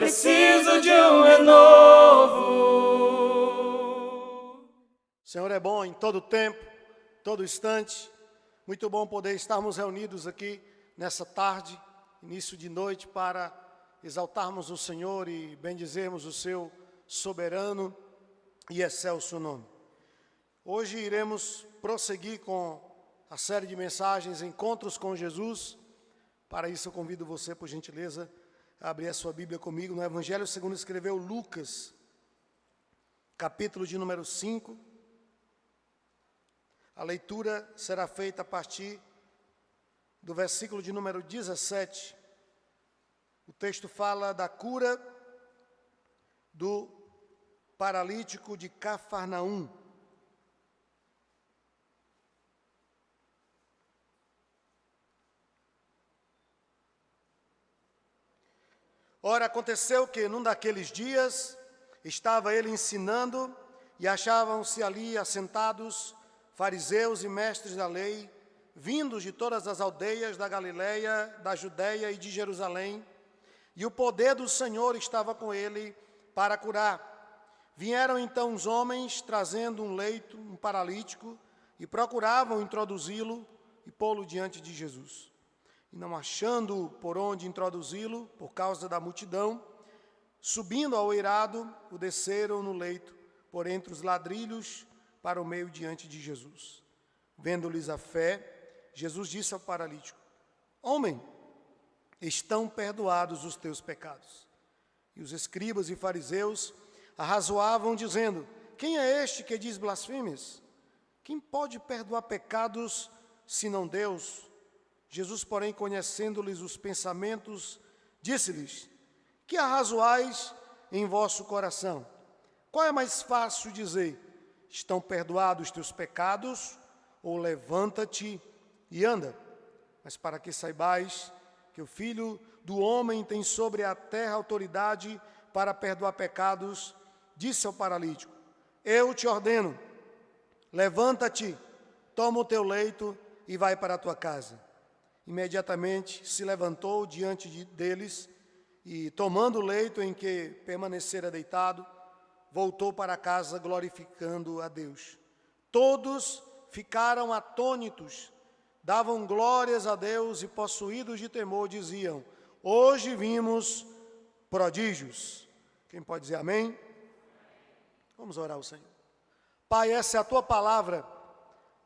preciso de um renovo. O Senhor é bom em todo tempo, todo instante. Muito bom poder estarmos reunidos aqui nessa tarde, início de noite, para exaltarmos o Senhor e bendizermos o seu soberano e excelso nome. Hoje iremos prosseguir com a série de mensagens Encontros com Jesus. Para isso eu convido você, por gentileza, a abrir a sua Bíblia comigo no Evangelho segundo escreveu Lucas, capítulo de número 5. A leitura será feita a partir do versículo de número 17. O texto fala da cura do paralítico de Cafarnaum. Ora, aconteceu que, num daqueles dias, estava ele ensinando e achavam-se ali assentados fariseus e mestres da lei, vindos de todas as aldeias da Galileia, da Judeia e de Jerusalém, e o poder do Senhor estava com ele para curar. Vieram então os homens trazendo um leito, um paralítico, e procuravam introduzi-lo e pô-lo diante de Jesus. E não achando por onde introduzi-lo, por causa da multidão, subindo ao eirado, o desceram no leito, por entre os ladrilhos, para o meio diante de Jesus. Vendo-lhes a fé, Jesus disse ao paralítico: Homem, estão perdoados os teus pecados. E os escribas e fariseus arrazoavam, dizendo: Quem é este que diz blasfêmias? Quem pode perdoar pecados, senão Deus? Jesus, porém, conhecendo-lhes os pensamentos, disse-lhes: Que arrazoais em vosso coração? Qual é mais fácil dizer: Estão perdoados os teus pecados, ou levanta-te e anda? Mas para que saibais que o Filho do Homem tem sobre a terra autoridade para perdoar pecados, disse ao paralítico: Eu te ordeno, levanta-te, toma o teu leito e vai para a tua casa. Imediatamente se levantou diante deles e, tomando o leito em que permanecera deitado, voltou para casa glorificando a Deus. Todos ficaram atônitos, davam glórias a Deus e, possuídos de temor, diziam: Hoje vimos prodígios. Quem pode dizer amém? Vamos orar ao Senhor. Pai, essa é a Tua palavra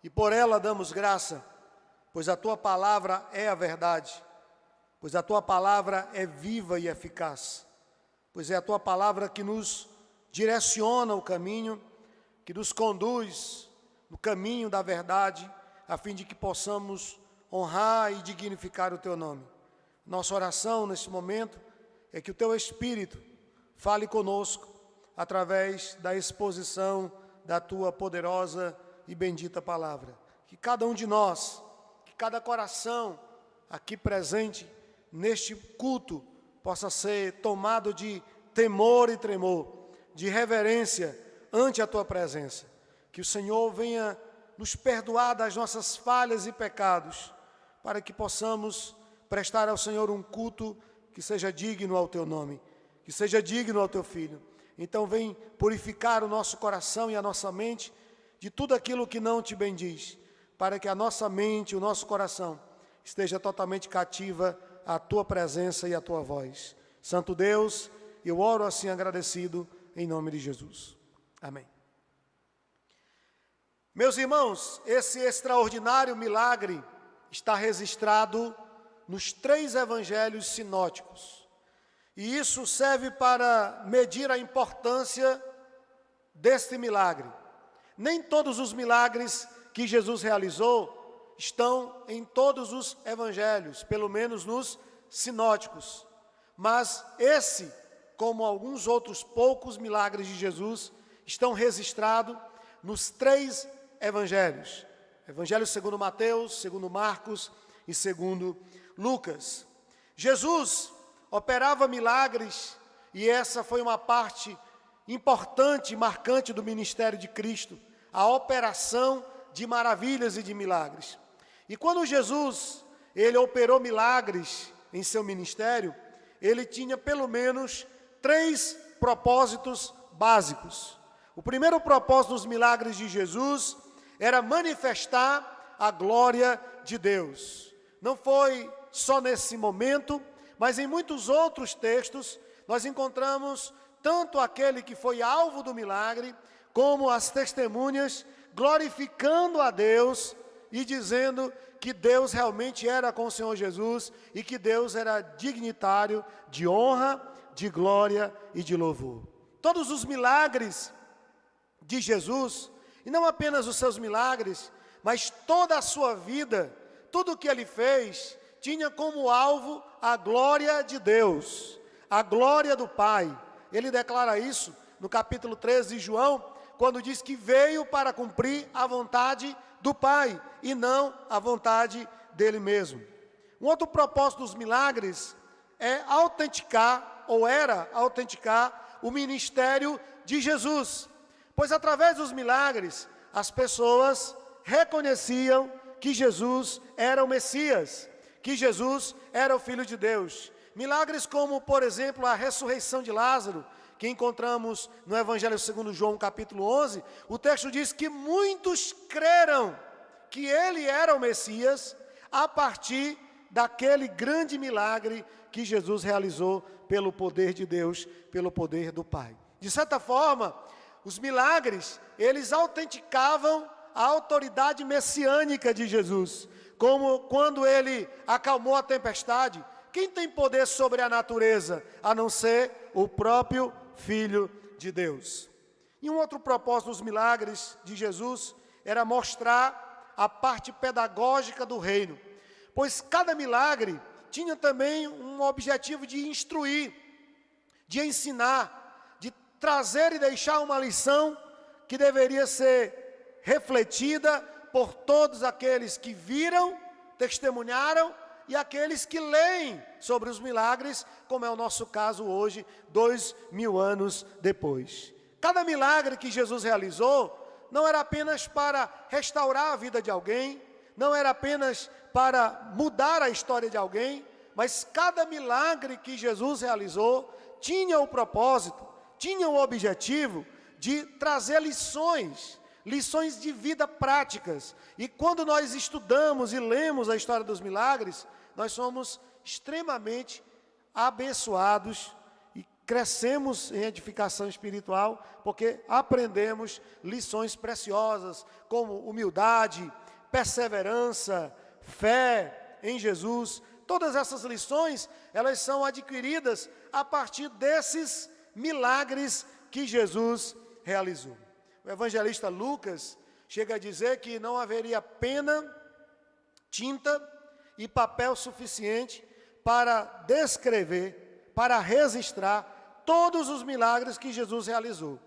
e por ela damos graça, pois a Tua palavra é a verdade, pois a Tua palavra é viva e eficaz, pois é a Tua palavra que nos direciona o caminho, que nos conduz no caminho da verdade, a fim de que possamos honrar e dignificar o Teu nome. Nossa oração nesse momento é que o Teu Espírito fale conosco através da exposição da Tua poderosa e bendita palavra. Que cada um de nós, cada coração aqui presente neste culto possa ser tomado de temor e tremor, de reverência ante a Tua presença. Que o Senhor venha nos perdoar das nossas falhas e pecados, para que possamos prestar ao Senhor um culto que seja digno ao Teu nome, que seja digno ao Teu Filho. Então vem purificar o nosso coração e a nossa mente de tudo aquilo que não Te bendiz, para que a nossa mente, o nosso coração, esteja totalmente cativa à Tua presença e à Tua voz. Santo Deus, eu oro assim agradecido, em nome de Jesus. Amém. Meus irmãos, esse extraordinário milagre está registrado nos 3 evangelhos sinóticos. E isso serve para medir a importância deste milagre. Nem todos os milagres que Jesus realizou estão em todos os evangelhos, pelo menos nos sinóticos. Mas esse, como alguns outros poucos milagres de Jesus, estão registrados nos 3 evangelhos. Evangelho segundo Mateus, segundo Marcos e segundo Lucas. Jesus operava milagres e essa foi uma parte importante e marcante do ministério de Cristo, a operação de maravilhas e de milagres. E quando Jesus, ele operou milagres em seu ministério, ele tinha pelo menos três propósitos básicos. O primeiro propósito dos milagres de Jesus era manifestar a glória de Deus. Não foi só nesse momento, mas em muitos outros textos nós encontramos tanto aquele que foi alvo do milagre, como as testemunhas glorificando a Deus e dizendo que Deus realmente era com o Senhor Jesus e que Deus era dignitário de honra, de glória e de louvor. Todos os milagres de Jesus, e não apenas os seus milagres, mas toda a sua vida, tudo o que ele fez, tinha como alvo a glória de Deus, a glória do Pai. Ele declara isso no capítulo 13 de João, quando diz que veio para cumprir a vontade do Pai e não a vontade dele mesmo. Um outro propósito dos milagres é autenticar, ou era autenticar, o ministério de Jesus. Pois através dos milagres, as pessoas reconheciam que Jesus era o Messias, que Jesus era o Filho de Deus. Milagres como, por exemplo, a ressurreição de Lázaro, que encontramos no Evangelho segundo João, capítulo 11, o texto diz que muitos creram que ele era o Messias a partir daquele grande milagre que Jesus realizou pelo poder de Deus, pelo poder do Pai. De certa forma, os milagres, eles autenticavam a autoridade messiânica de Jesus, como quando ele acalmou a tempestade. Quem tem poder sobre a natureza, a não ser o próprio Filho de Deus? E um outro propósito dos milagres de Jesus era mostrar a parte pedagógica do reino, pois cada milagre tinha também um objetivo de instruir, de ensinar, de trazer e deixar uma lição que deveria ser refletida por todos aqueles que viram, testemunharam e aqueles que leem sobre os milagres, como é o nosso caso hoje, 2000 anos depois. Cada milagre que Jesus realizou não era apenas para restaurar a vida de alguém, não era apenas para mudar a história de alguém, mas cada milagre que Jesus realizou tinha o propósito, tinha o objetivo de trazer lições de vida práticas. E quando nós estudamos e lemos a história dos milagres, nós somos extremamente abençoados e crescemos em edificação espiritual, porque aprendemos lições preciosas, como humildade, perseverança, fé em Jesus. Todas essas lições, elas são adquiridas a partir desses milagres que Jesus realizou. O evangelista Lucas chega a dizer que não haveria pena, tinta e papel suficiente para descrever, para registrar todos os milagres que Jesus realizou.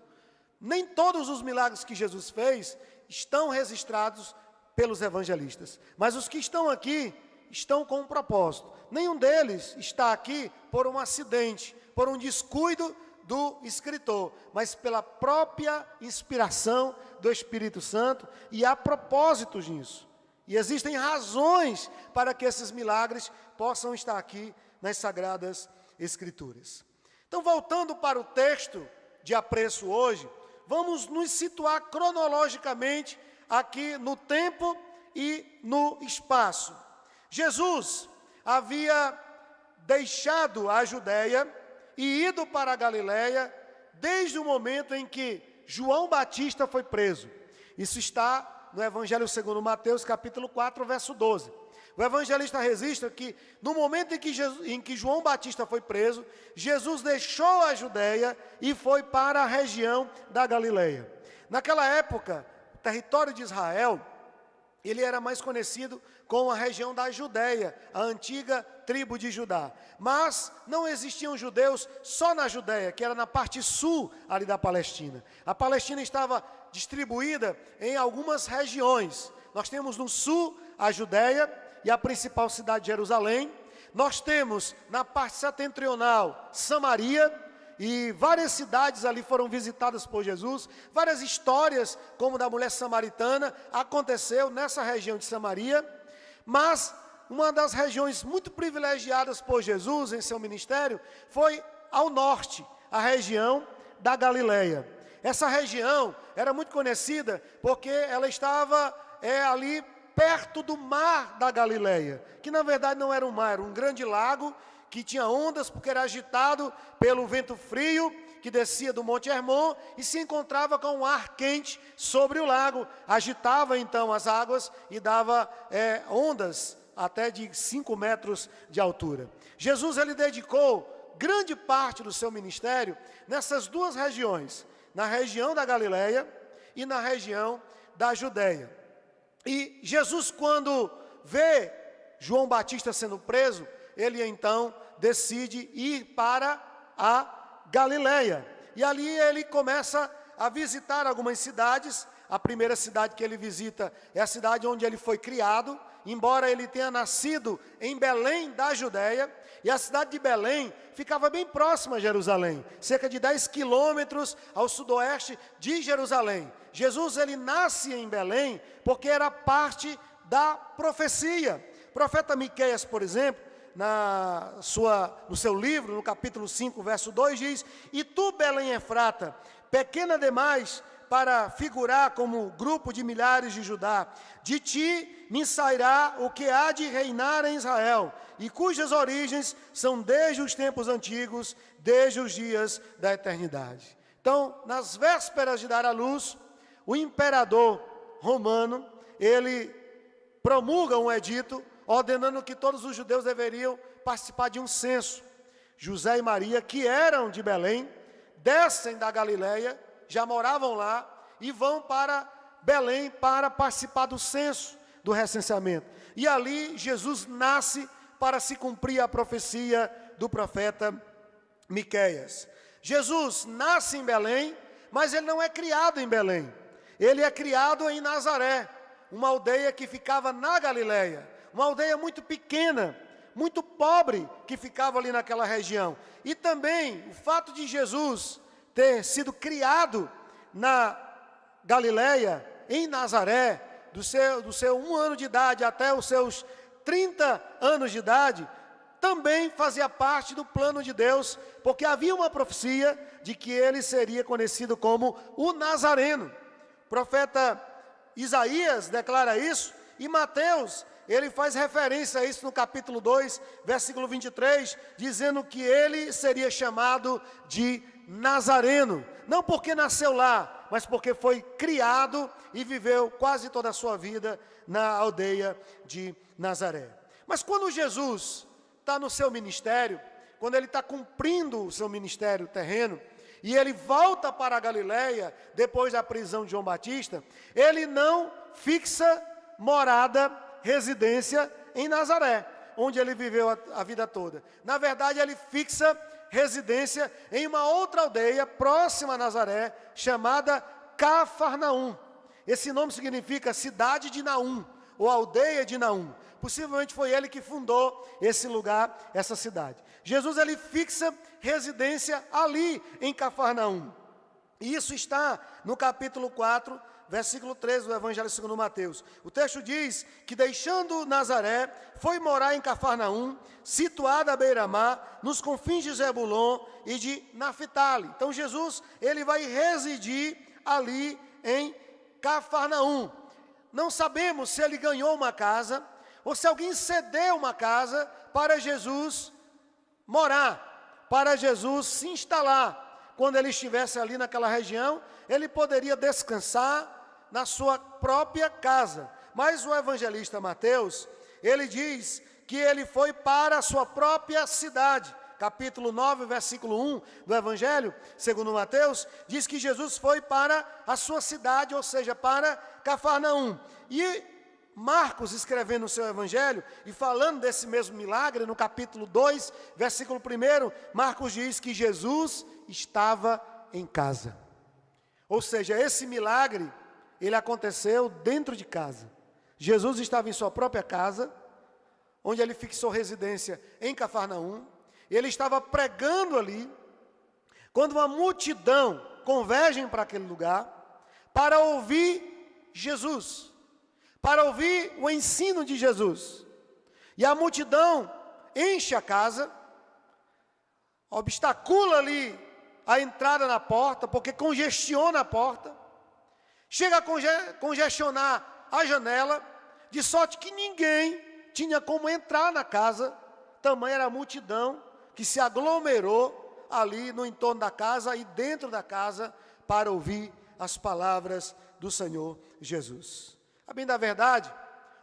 Nem todos os milagres que Jesus fez estão registrados pelos evangelistas, mas os que estão aqui estão com um propósito. Nenhum deles está aqui por um acidente, por um descuido do escritor, mas pela própria inspiração do Espírito Santo, e há propósitos nisso. E existem razões para que esses milagres possam estar aqui nas Sagradas Escrituras. Então, voltando para o texto de apreço hoje, vamos nos situar cronologicamente aqui no tempo e no espaço. Jesus havia deixado a Judéia e ido para a Galiléia desde o momento em que João Batista foi preso. Isso está no Evangelho segundo Mateus, capítulo 4, verso 12. O evangelista registra que no momento em que João Batista foi preso, Jesus deixou a Judéia e foi para a região da Galiléia. Naquela época, o território de Israel, ele era mais conhecido como a região da Judéia, a antiga tribo de Judá. Mas não existiam judeus só na Judéia, que era na parte sul ali da Palestina. A Palestina estava distribuída em algumas regiões. Nós temos no sul a Judéia e a principal cidade de Jerusalém. Nós temos na parte setentrional Samaria, e várias cidades ali foram visitadas por Jesus. Várias histórias, como da mulher samaritana, aconteceu nessa região de Samaria. Mas uma das regiões muito privilegiadas por Jesus em seu ministério foi ao norte, a região da Galileia. Essa região era muito conhecida porque ela estava ali perto do mar da Galileia, que na verdade não era um mar, era um grande lago que tinha ondas porque era agitado pelo vento frio que descia do Monte Hermon e se encontrava com um ar quente sobre o lago, agitava então as águas e dava ondas até de 5 metros de altura. Jesus ele dedicou grande parte do seu ministério nessas duas regiões, na região da Galileia e na região da Judéia. E Jesus, quando vê João Batista sendo preso, ele então decide ir para a Galileia. E ali ele começa a visitar algumas cidades. A primeira cidade que ele visita é a cidade onde ele foi criado, embora ele tenha nascido em Belém da Judéia. E a cidade de Belém ficava bem próxima a Jerusalém, cerca de 10 quilômetros ao sudoeste de Jerusalém. Jesus ele nasce em Belém porque era parte da profecia. O profeta Miqueias, por exemplo, no seu livro, no capítulo 5, verso 2, diz: "E tu, Belém Efrata, pequena demais para figurar como grupo de milhares de Judá, de ti me sairá o que há de reinar em Israel, e cujas origens são desde os tempos antigos, desde os dias da eternidade." Então, nas vésperas de dar à luz, o imperador romano, ele promulga um edito ordenando que todos os judeus deveriam participar de um censo. José e Maria, que eram de Belém, descem da Galileia, já moravam lá, e vão para Belém para participar do censo, do recenseamento. E ali Jesus nasce para se cumprir a profecia do profeta Miqueias. Jesus nasce em Belém, mas ele não é criado em Belém. Ele é criado em Nazaré, uma aldeia que ficava na Galileia. Uma aldeia muito pequena, muito pobre, que ficava ali naquela região. E também o fato de Jesus ter sido criado na Galileia, em Nazaré, do seu 1 ano de idade até os seus 30 anos de idade, também fazia parte do plano de Deus, porque havia uma profecia de que ele seria conhecido como o Nazareno. O profeta Isaías declara isso, e Mateus ele faz referência a isso no capítulo 2, versículo 23, dizendo que ele seria chamado de Nazareno, não porque nasceu lá, mas porque foi criado e viveu quase toda a sua vida na aldeia de Nazaré. Mas quando Jesus está no seu ministério, quando ele está cumprindo o seu ministério terreno, e ele volta para a Galileia, depois da prisão de João Batista, ele não fixa morada, residência em Nazaré, onde ele viveu a vida toda. Na verdade, ele fixa residência em uma outra aldeia próxima a Nazaré, chamada Cafarnaum. Esse nome significa cidade de Naum, ou aldeia de Naum. Possivelmente foi ele que fundou esse lugar, essa cidade. Jesus ele fixa residência ali em Cafarnaum. E isso está no capítulo 4, versículo 13 do Evangelho segundo Mateus. O texto diz que, deixando Nazaré, foi morar em Cafarnaum, situada à beira-mar, nos confins de Zebulon e de Naphtali. Então Jesus ele vai residir ali em Cafarnaum. Não sabemos se ele ganhou uma casa ou se alguém cedeu uma casa para Jesus morar, para Jesus se instalar. Quando ele estivesse ali naquela região, ele poderia descansar na sua própria casa. Mas o evangelista Mateus, ele diz que ele foi para a sua própria cidade. Capítulo 9, versículo 1 do Evangelho, segundo Mateus, diz que Jesus foi para a sua cidade, ou seja, para Cafarnaum. E Marcos, escrevendo o seu Evangelho, e falando desse mesmo milagre, no capítulo 2, versículo 1, Marcos diz que Jesus estava em casa. Ou seja, esse milagre, ele aconteceu dentro de casa. Jesus estava em sua própria casa, onde ele fixou residência em Cafarnaum. Ele estava pregando ali, quando uma multidão converge para aquele lugar, para ouvir Jesus, para ouvir o ensino de Jesus. E a multidão enche a casa, obstacula ali a entrada na porta, porque congestiona a porta, chega a congestionar a janela, de sorte que ninguém tinha como entrar na casa, tamanha era a multidão que se aglomerou ali no entorno da casa e dentro da casa para ouvir as palavras do Senhor Jesus. A bem da verdade,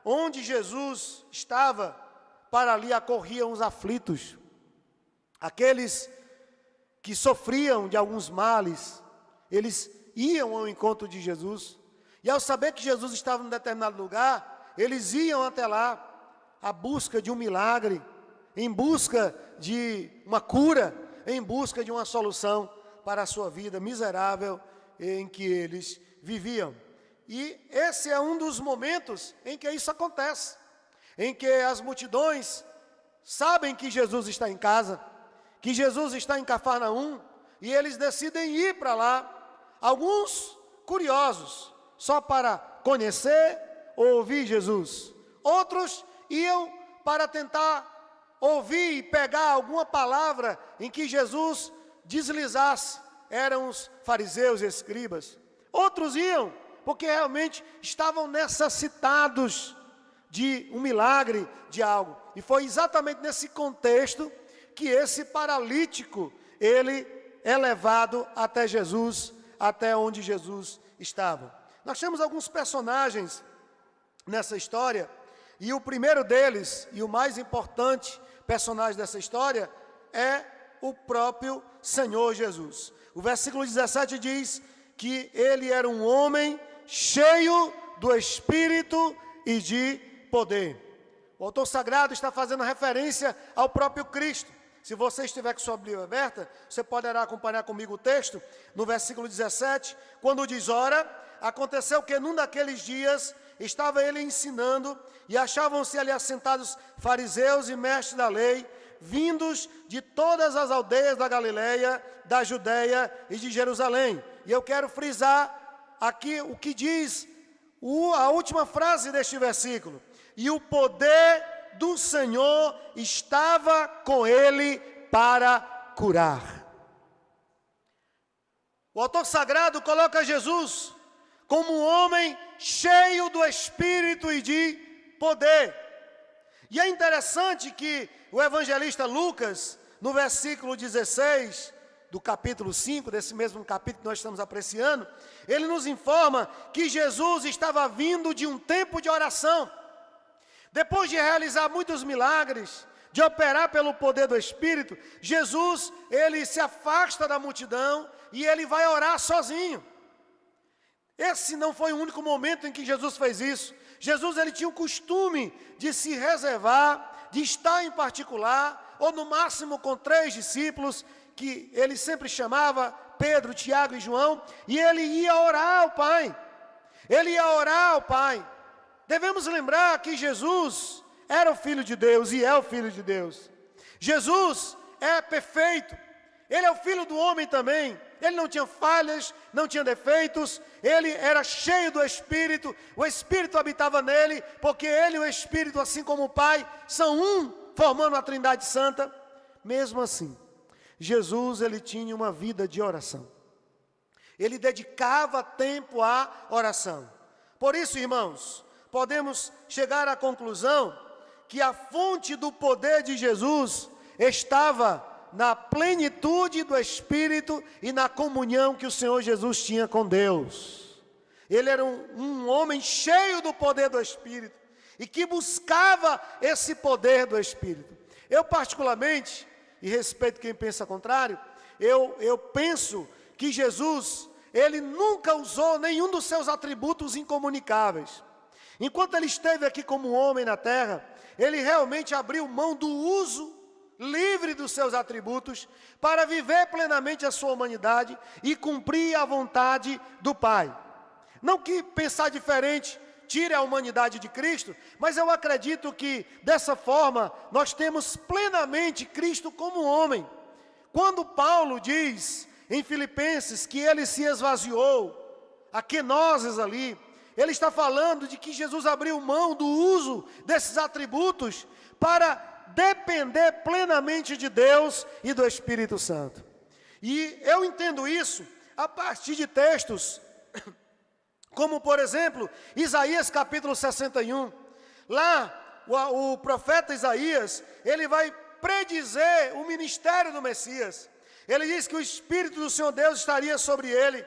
onde Jesus estava, para ali acorriam os aflitos, aqueles que sofriam de alguns males, eles iam ao encontro de Jesus, e ao saber que Jesus estava em determinado lugar, eles iam até lá, à busca de um milagre, em busca de uma cura, em busca de uma solução para a sua vida miserável em que eles viviam. E esse é um dos momentos em que isso acontece, em que as multidões sabem que Jesus está em casa, que Jesus está em Cafarnaum, e eles decidem ir para lá, alguns curiosos, só para conhecer ou ouvir Jesus. Outros iam para tentar ouvir e pegar alguma palavra em que Jesus deslizasse. Eram os fariseus e escribas. Outros iam porque realmente estavam necessitados de um milagre, de algo. E foi exatamente nesse contexto que esse paralítico, ele é levado até Jesus, até onde Jesus estava. Nós temos alguns personagens nessa história, e o primeiro deles, e o mais importante personagem dessa história, é o próprio Senhor Jesus. O versículo 17 diz que ele era um homem cheio do Espírito e de poder. O autor sagrado está fazendo referência ao próprio Cristo. Se você estiver com sua Bíblia aberta, você poderá acompanhar comigo o texto, no versículo 17, quando diz: ora, aconteceu que num daqueles dias estava ele ensinando, e achavam-se ali assentados fariseus e mestres da lei, vindos de todas as aldeias da Galileia, da Judeia e de Jerusalém. E eu quero frisar aqui o que diz a última frase deste versículo: e o poder do Senhor estava com ele para curar. O autor sagrado coloca Jesus como um homem cheio do Espírito e de poder. E é interessante que o evangelista Lucas, no versículo 16 do capítulo 5, desse mesmo capítulo que nós estamos apreciando, ele nos informa que Jesus estava vindo de um tempo de oração. Depois de realizar muitos milagres, de operar pelo poder do Espírito, Jesus, ele se afasta da multidão e ele vai orar sozinho. Esse não foi o único momento em que Jesus fez isso. Jesus, ele tinha o costume de se reservar, de estar em particular, ou no máximo com 3 discípulos, que ele sempre chamava, Pedro, Tiago e João, e ele ia orar ao Pai. Ele ia orar ao Pai. Devemos lembrar que Jesus era o Filho de Deus e é o Filho de Deus. Jesus é perfeito. Ele é o Filho do homem também. Ele não tinha falhas, não tinha defeitos. Ele era cheio do Espírito. O Espírito habitava nele, porque ele e o Espírito, assim como o Pai, são um, formando a Trindade Santa. Mesmo assim, Jesus, ele tinha uma vida de oração. Ele dedicava tempo à oração. Por isso, irmãos, podemos chegar à conclusão que a fonte do poder de Jesus estava na plenitude do Espírito e na comunhão que o Senhor Jesus tinha com Deus. Ele era um homem cheio do poder do Espírito e que buscava esse poder do Espírito. Eu particularmente, e respeito quem pensa contrário, eu penso que Jesus, ele nunca usou nenhum dos seus atributos incomunicáveis. Enquanto ele esteve aqui como homem na terra, ele realmente abriu mão do uso livre dos seus atributos para viver plenamente a sua humanidade e cumprir a vontade do Pai. Não que pensar diferente tire a humanidade de Cristo, mas eu acredito que dessa forma nós temos plenamente Cristo como homem. Quando Paulo diz em Filipenses que ele se esvaziou, a kenoses ali, ele está falando de que Jesus abriu mão do uso desses atributos para depender plenamente de Deus e do Espírito Santo. E eu entendo isso a partir de textos, como por exemplo, Isaías capítulo 61. Lá, o profeta Isaías, ele vai predizer o ministério do Messias. Ele diz que o Espírito do Senhor Deus estaria sobre ele,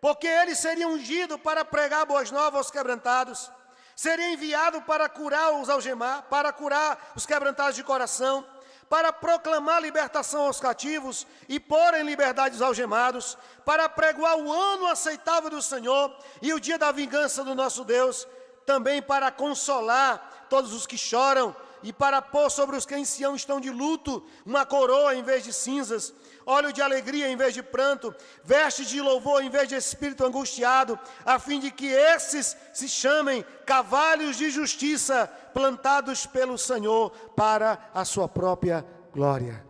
porque ele seria ungido para pregar boas novas aos quebrantados, seria enviado para curar os algemados, para curar os quebrantados de coração, para proclamar libertação aos cativos e pôr em liberdade os algemados, para pregoar o ano aceitável do Senhor e o dia da vingança do nosso Deus, também para consolar todos os que choram e para pôr sobre os que em Sião estão de luto uma coroa em vez de cinzas, óleo de alegria em vez de pranto, vestes de louvor em vez de espírito angustiado, a fim de que esses se chamem cavalos de justiça, plantados pelo Senhor para a sua própria glória.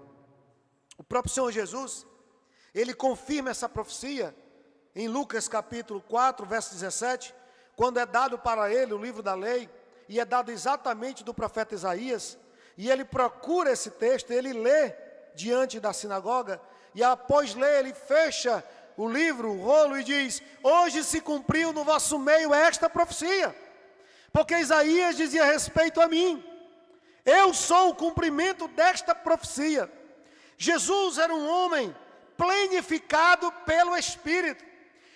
O próprio Senhor Jesus, ele confirma essa profecia em Lucas capítulo 4, verso 17, quando é dado para ele o livro da lei, e é dado exatamente do profeta Isaías, e ele procura esse texto, ele lê diante da sinagoga, e após ler, ele fecha o livro, o rolo, e diz: hoje se cumpriu no vosso meio esta profecia, porque Isaías dizia a respeito a mim, eu sou o cumprimento desta profecia. Jesus era um homem plenificado pelo Espírito,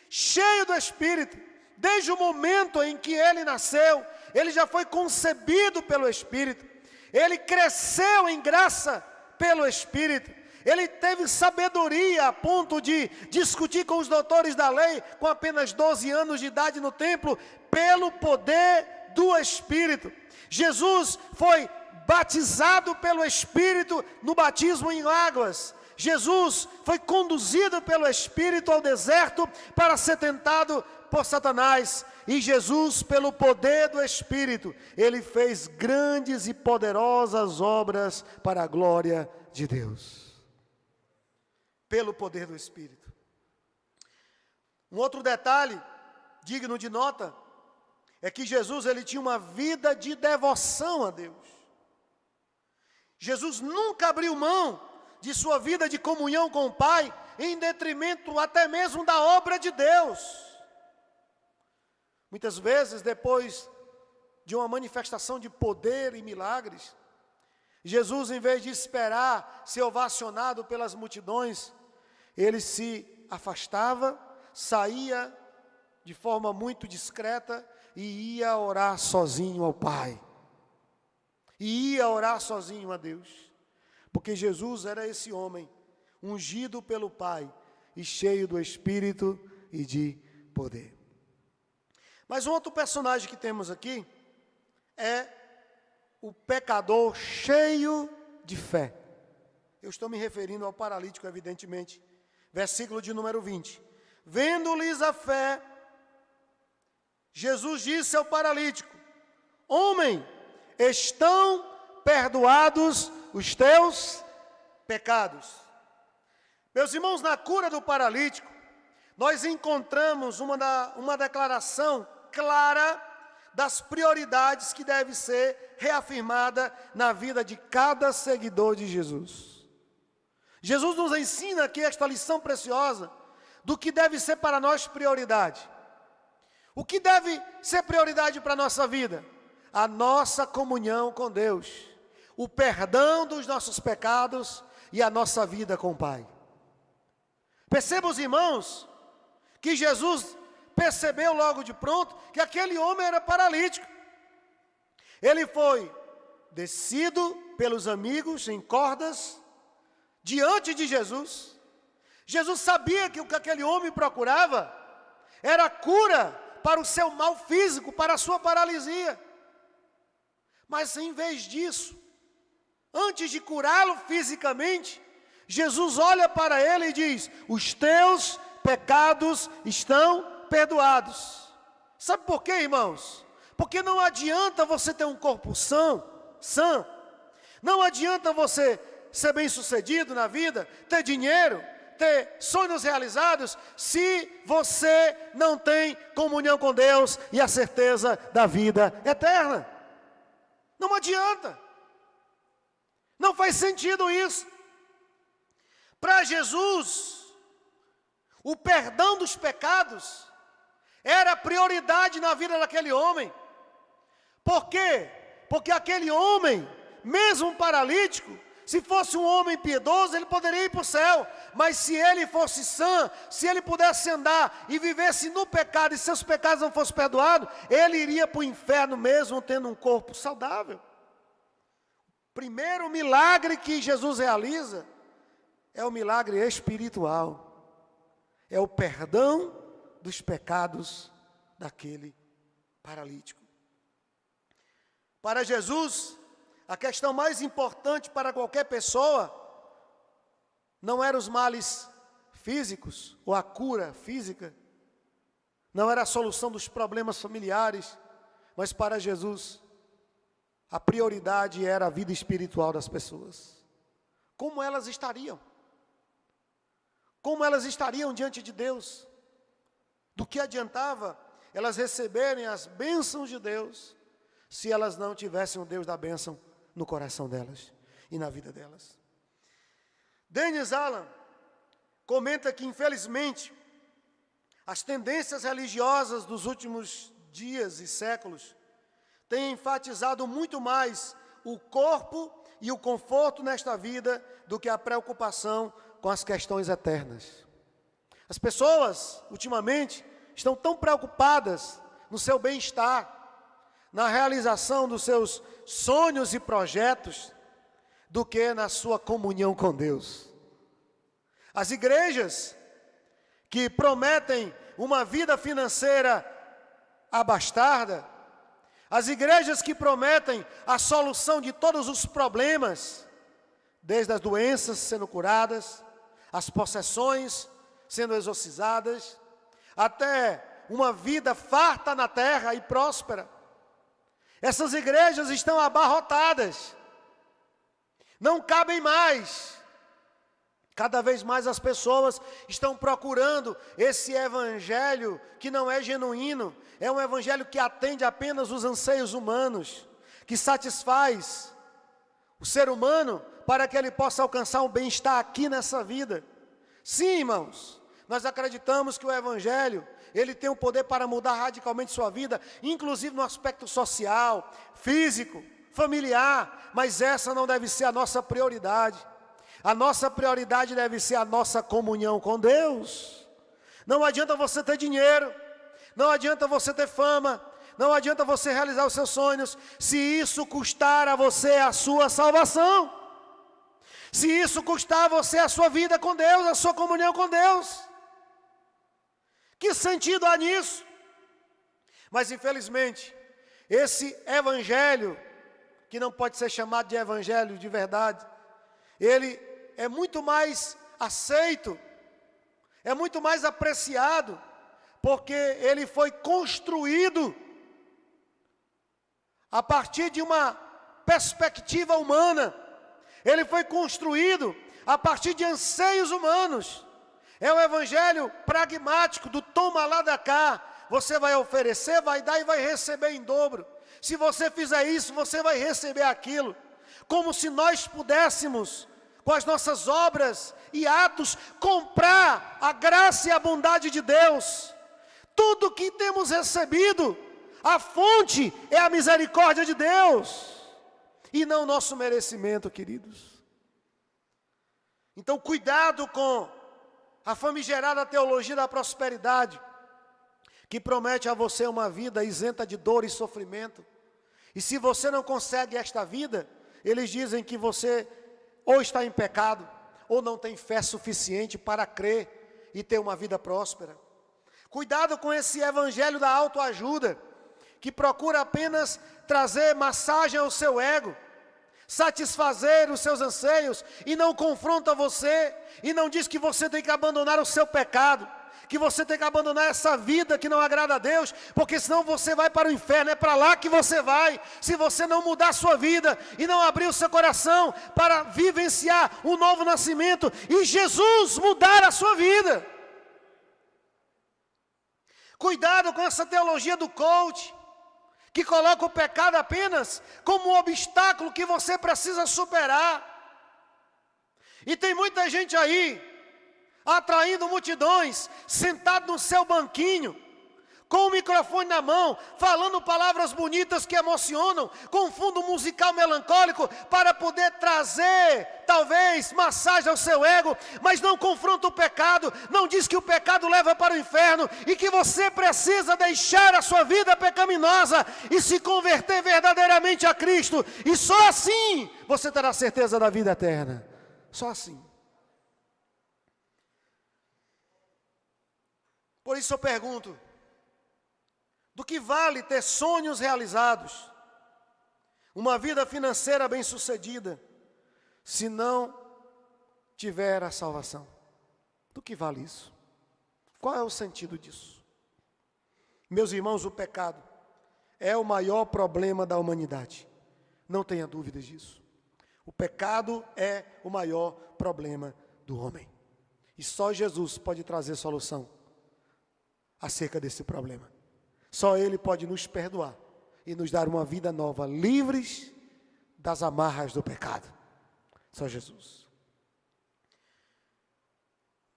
cheio do Espírito, desde o momento em que ele nasceu, ele já foi concebido pelo Espírito, ele cresceu em graça pelo Espírito, ele teve sabedoria a ponto de discutir com os doutores da lei, com apenas 12 anos de idade no templo, pelo poder do Espírito. Jesus foi batizado pelo Espírito no batismo em águas. Jesus foi conduzido pelo Espírito ao deserto para ser tentado por Satanás. E Jesus, pelo poder do Espírito, ele fez grandes e poderosas obras para a glória de Deus. Pelo poder do Espírito. Um outro detalhe digno de nota é que Jesus, ele tinha uma vida de devoção a Deus. Jesus nunca abriu mão de sua vida de comunhão com o Pai, em detrimento até mesmo da obra de Deus. Muitas vezes, depois de uma manifestação de poder e milagres, Jesus, em vez de esperar ser ovacionado pelas multidões, ele se afastava, saía de forma muito discreta e ia orar sozinho ao Pai. E ia orar sozinho a Deus. Porque Jesus era esse homem, ungido pelo Pai e cheio do Espírito e de poder. Mas um outro personagem que temos aqui é o pecador cheio de fé. Eu estou me referindo ao paralítico, evidentemente. Versículo de número 20. Vendo-lhes a fé, Jesus disse ao paralítico: homem, estão perdoados os teus pecados. Meus irmãos, na cura do paralítico, nós encontramos uma declaração clara das prioridades que deve ser reafirmada na vida de cada seguidor de Jesus. Jesus nos ensina aqui esta lição preciosa do que deve ser para nós prioridade. O que deve ser prioridade para a nossa vida? A nossa comunhão com Deus, o perdão dos nossos pecados e a nossa vida com o Pai. Perceba, os irmãos, que Jesus percebeu logo de pronto que aquele homem era paralítico. Ele foi descido pelos amigos em cordas diante de Jesus. Jesus sabia que o que aquele homem procurava era cura para o seu mal físico, para a sua paralisia. Mas em vez disso, antes de curá-lo fisicamente, Jesus olha para ele e diz: os teus pecados estão perdoados. Sabe por quê, irmãos? Porque não adianta você ter um corpo sã, não adianta você ser bem-sucedido na vida, ter dinheiro, ter sonhos realizados, se você não tem comunhão com Deus e a certeza da vida eterna. Não adianta. Não faz sentido isso. Para Jesus, o perdão dos pecados era prioridade na vida daquele homem. Por quê? Porque aquele homem, mesmo paralítico, se fosse um homem piedoso, ele poderia ir para o céu. Mas se ele fosse sã, se ele pudesse andar e vivesse no pecado e seus pecados não fossem perdoados, ele iria para o inferno mesmo tendo um corpo saudável. Primeiro milagre que Jesus realiza é o milagre espiritual. É o perdão dos pecados daquele paralítico. Para Jesus, a questão mais importante para qualquer pessoa não eram os males físicos ou a cura física, não era a solução dos problemas familiares, mas para Jesus a prioridade era a vida espiritual das pessoas. Como elas estariam? Como elas estariam diante de Deus? Do que adiantava elas receberem as bênçãos de Deus, se elas não tivessem o Deus da bênção no coração delas e na vida delas? Dennis Allen comenta que, infelizmente, as tendências religiosas dos últimos dias e séculos têm enfatizado muito mais o corpo e o conforto nesta vida do que a preocupação com as questões eternas. As pessoas, ultimamente, estão tão preocupadas no seu bem-estar, na realização dos seus sonhos e projetos, do que na sua comunhão com Deus. As igrejas que prometem uma vida financeira abastarda, as igrejas que prometem a solução de todos os problemas, desde as doenças sendo curadas, as possessões sendo exorcizadas, até uma vida farta na terra e próspera. Essas igrejas estão abarrotadas, não cabem mais. Cada vez mais as pessoas estão procurando esse evangelho que não é genuíno, é um evangelho que atende apenas os anseios humanos, que satisfaz o ser humano para que ele possa alcançar um bem-estar aqui nessa vida. Sim, irmãos, nós acreditamos que o evangelho, ele tem o poder para mudar radicalmente sua vida, inclusive no aspecto social, físico, familiar, mas essa não deve ser a nossa prioridade. A nossa prioridade deve ser a nossa comunhão com Deus. Não adianta você ter dinheiro, não adianta você ter fama, não adianta você realizar os seus sonhos, se isso custar a você a sua salvação, se isso custar a você a sua vida com Deus, a sua comunhão com Deus. Que sentido há nisso? Mas infelizmente, esse evangelho, que não pode ser chamado de evangelho de verdade, ele é muito mais aceito, é muito mais apreciado, porque ele foi construído a partir de uma perspectiva humana, ele foi construído a partir de anseios humanos. É um evangelho pragmático, do toma lá da cá, você vai oferecer, vai dar e vai receber em dobro. Se você fizer isso, você vai receber aquilo. Como se nós pudéssemos, com as nossas obras e atos, comprar a graça e a bondade de Deus. Tudo que temos recebido, a fonte é a misericórdia de Deus, e não nosso merecimento, queridos. Então, cuidado com a famigerada teologia da prosperidade, que promete a você uma vida isenta de dor e sofrimento. E se você não consegue esta vida, eles dizem que você ou está em pecado, ou não tem fé suficiente para crer e ter uma vida próspera. Cuidado com esse evangelho da autoajuda, que procura apenas trazer massagem ao seu ego, satisfazer os seus anseios, e não confronta você, e não diz que você tem que abandonar o seu pecado, que você tem que abandonar essa vida que não agrada a Deus, porque senão você vai para o inferno. É para lá que você vai, se você não mudar a sua vida, e não abrir o seu coração para vivenciar um novo nascimento, e Jesus mudar a sua vida. Cuidado com essa teologia do coach, que coloca o pecado apenas como um obstáculo que você precisa superar. E tem muita gente aí, atraindo multidões, sentado no seu banquinho, com o microfone na mão, falando palavras bonitas que emocionam, com um fundo musical melancólico, para poder trazer, talvez, massagem ao seu ego, mas não confronta o pecado, não diz que o pecado leva para o inferno, e que você precisa deixar a sua vida pecaminosa, e se converter verdadeiramente a Cristo, e só assim, você terá certeza da vida eterna, só assim. Por isso eu pergunto, do que vale ter sonhos realizados, uma vida financeira bem-sucedida, se não tiver a salvação? Do que vale isso? Qual é o sentido disso? Meus irmãos, o pecado é o maior problema da humanidade. Não tenha dúvidas disso. O pecado é o maior problema do homem. E só Jesus pode trazer solução acerca desse problema. Só Ele pode nos perdoar e nos dar uma vida nova, livres das amarras do pecado. Só Jesus.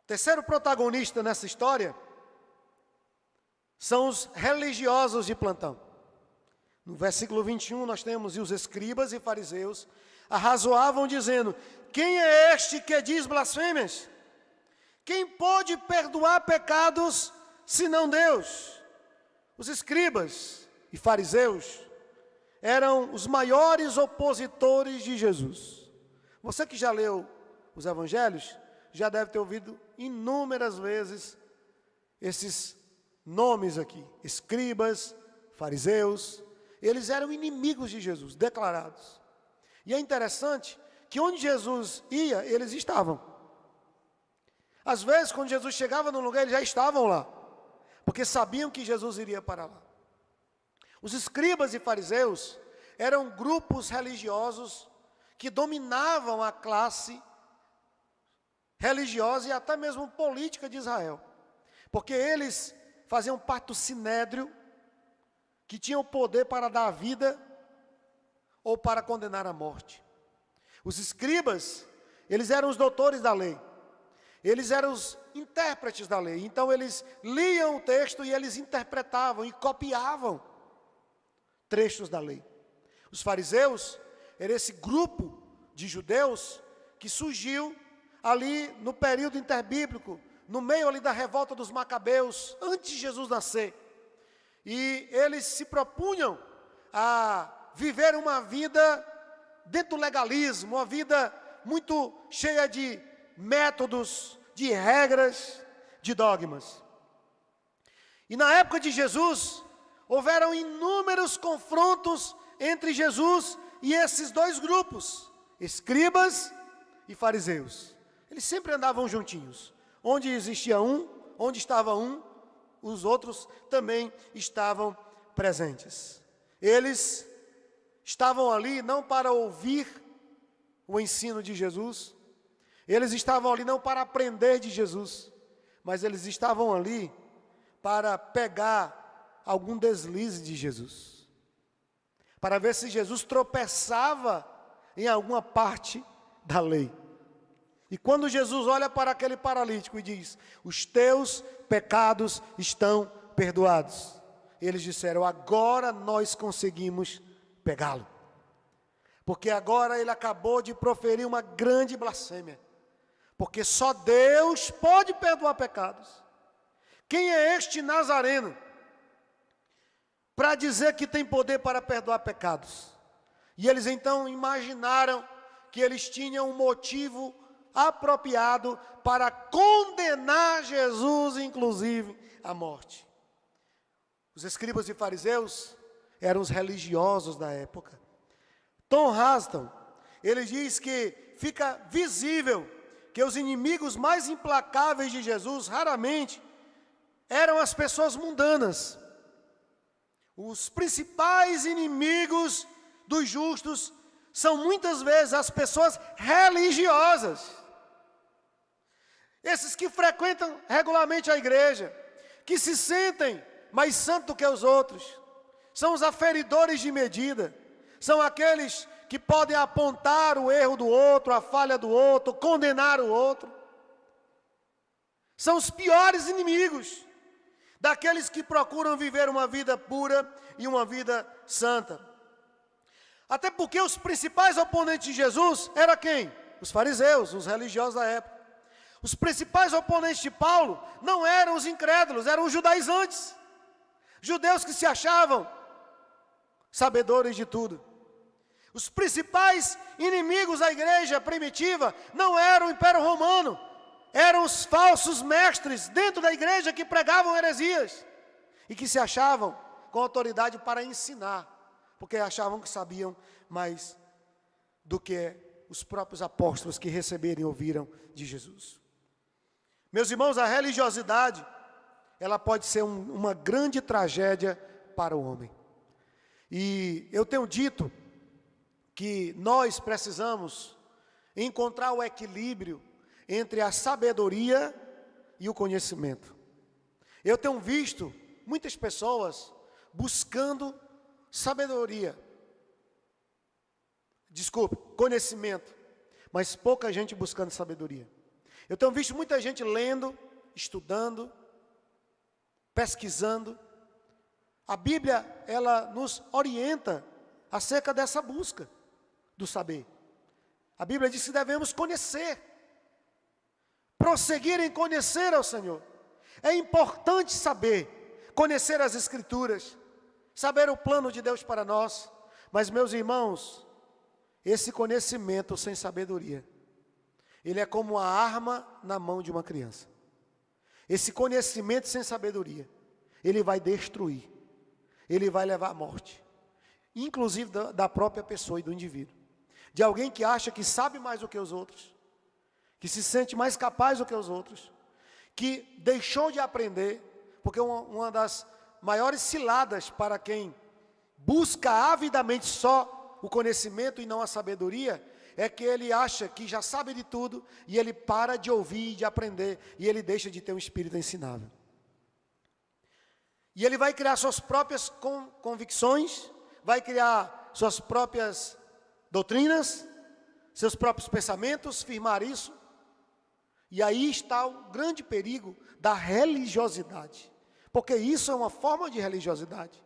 O terceiro protagonista nessa história são os religiosos de plantão. No versículo 21 nós temos: e os escribas e fariseus arrazoavam dizendo: quem é este que diz blasfêmias? Quem pode perdoar pecados senão Deus? Os escribas e fariseus eram os maiores opositores de Jesus. Você que já leu os evangelhos, já deve ter ouvido inúmeras vezes esses nomes aqui: escribas, fariseus. Eles eram inimigos de Jesus, declarados. E é interessante que onde Jesus ia, eles estavam. Às vezes, quando Jesus chegava num lugar, eles já estavam lá, porque sabiam que Jesus iria para lá. Os escribas e fariseus eram grupos religiosos que dominavam a classe religiosa e até mesmo política de Israel, porque eles faziam parte do sinédrio, que tinham poder para dar a vida ou para condenar a morte. Os escribas, eles eram os doutores da lei. Eles eram os intérpretes da lei. Então eles liam o texto e eles interpretavam e copiavam trechos da lei. Os fariseus eram esse grupo de judeus que surgiu ali no período interbíblico, no meio ali da revolta dos macabeus, antes de Jesus nascer. E eles se propunham a viver uma vida dentro do legalismo, uma vida muito cheia de métodos, de regras, de dogmas. E na época de Jesus, houveram inúmeros confrontos entre Jesus e esses dois grupos, escribas e fariseus. Eles sempre andavam juntinhos. Onde existia um, onde estava um, os outros também estavam presentes. Eles estavam ali não para ouvir o ensino de Jesus, eles estavam ali não para aprender de Jesus, mas eles estavam ali para pegar algum deslize de Jesus, para ver se Jesus tropeçava em alguma parte da lei. E quando Jesus olha para aquele paralítico e diz: os teus pecados estão perdoados, eles disseram: agora nós conseguimos pegá-lo, porque agora ele acabou de proferir uma grande blasfêmia, porque só Deus pode perdoar pecados. Quem é este Nazareno para dizer que tem poder para perdoar pecados? E eles então imaginaram que eles tinham um motivo apropriado para condenar Jesus, inclusive, à morte. Os escribas e fariseus eram os religiosos da época. Tom Haston, ele diz que fica visível que os inimigos mais implacáveis de Jesus, raramente, eram as pessoas mundanas. Os principais inimigos dos justos são muitas vezes as pessoas religiosas. Esses que frequentam regularmente a igreja, que se sentem mais santos que os outros, são os aferidores de medida, são aqueles que podem apontar o erro do outro, a falha do outro, condenar o outro. São os piores inimigos daqueles que procuram viver uma vida pura e uma vida santa. Até porque os principais oponentes de Jesus eram quem? Os fariseus, os religiosos da época. Os principais oponentes de Paulo não eram os incrédulos, eram os judaizantes. Judeus que se achavam sabedores de tudo. Os principais inimigos da igreja primitiva não eram o Império Romano, eram os falsos mestres dentro da igreja que pregavam heresias e que se achavam com autoridade para ensinar, porque achavam que sabiam mais do que os próprios apóstolos que receberam e ouviram de Jesus. Meus irmãos, a religiosidade, ela pode ser uma grande tragédia para o homem. E eu tenho dito que nós precisamos encontrar o equilíbrio entre a sabedoria e o conhecimento. Eu tenho visto muitas pessoas buscando sabedoria. Conhecimento, mas pouca gente buscando sabedoria. Eu tenho visto muita gente lendo, estudando, pesquisando. A Bíblia, ela nos orienta acerca dessa busca do saber. A Bíblia diz que devemos conhecer, prosseguir em conhecer ao Senhor. É importante saber, conhecer as Escrituras, saber o plano de Deus para nós. Mas, meus irmãos, esse conhecimento sem sabedoria, ele é como uma arma na mão de uma criança. Esse conhecimento sem sabedoria, ele vai destruir, ele vai levar à morte, inclusive da própria pessoa e do indivíduo. De alguém que acha que sabe mais do que os outros, que se sente mais capaz do que os outros, que deixou de aprender, porque uma das maiores ciladas para quem busca avidamente só o conhecimento e não a sabedoria, é que ele acha que já sabe de tudo, e ele para de ouvir e de aprender, e ele deixa de ter um espírito ensinável. E ele vai criar suas próprias convicções, vai criar suas próprias doutrinas, seus próprios pensamentos, firmar isso. E aí está o grande perigo da religiosidade, porque isso é uma forma de religiosidade.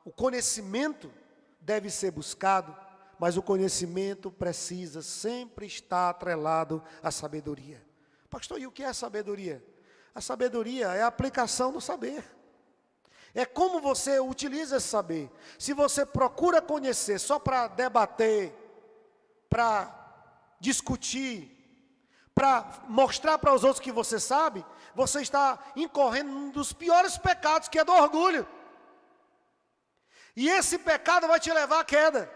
O conhecimento deve ser buscado, mas o conhecimento precisa sempre estar atrelado à sabedoria. Pastor, e o que é sabedoria? A sabedoria é a aplicação do saber. É como você utiliza esse saber. Se você procura conhecer só para debater, para discutir, para mostrar para os outros que você sabe, você está incorrendo num dos piores pecados, que é do orgulho. E esse pecado vai te levar à queda,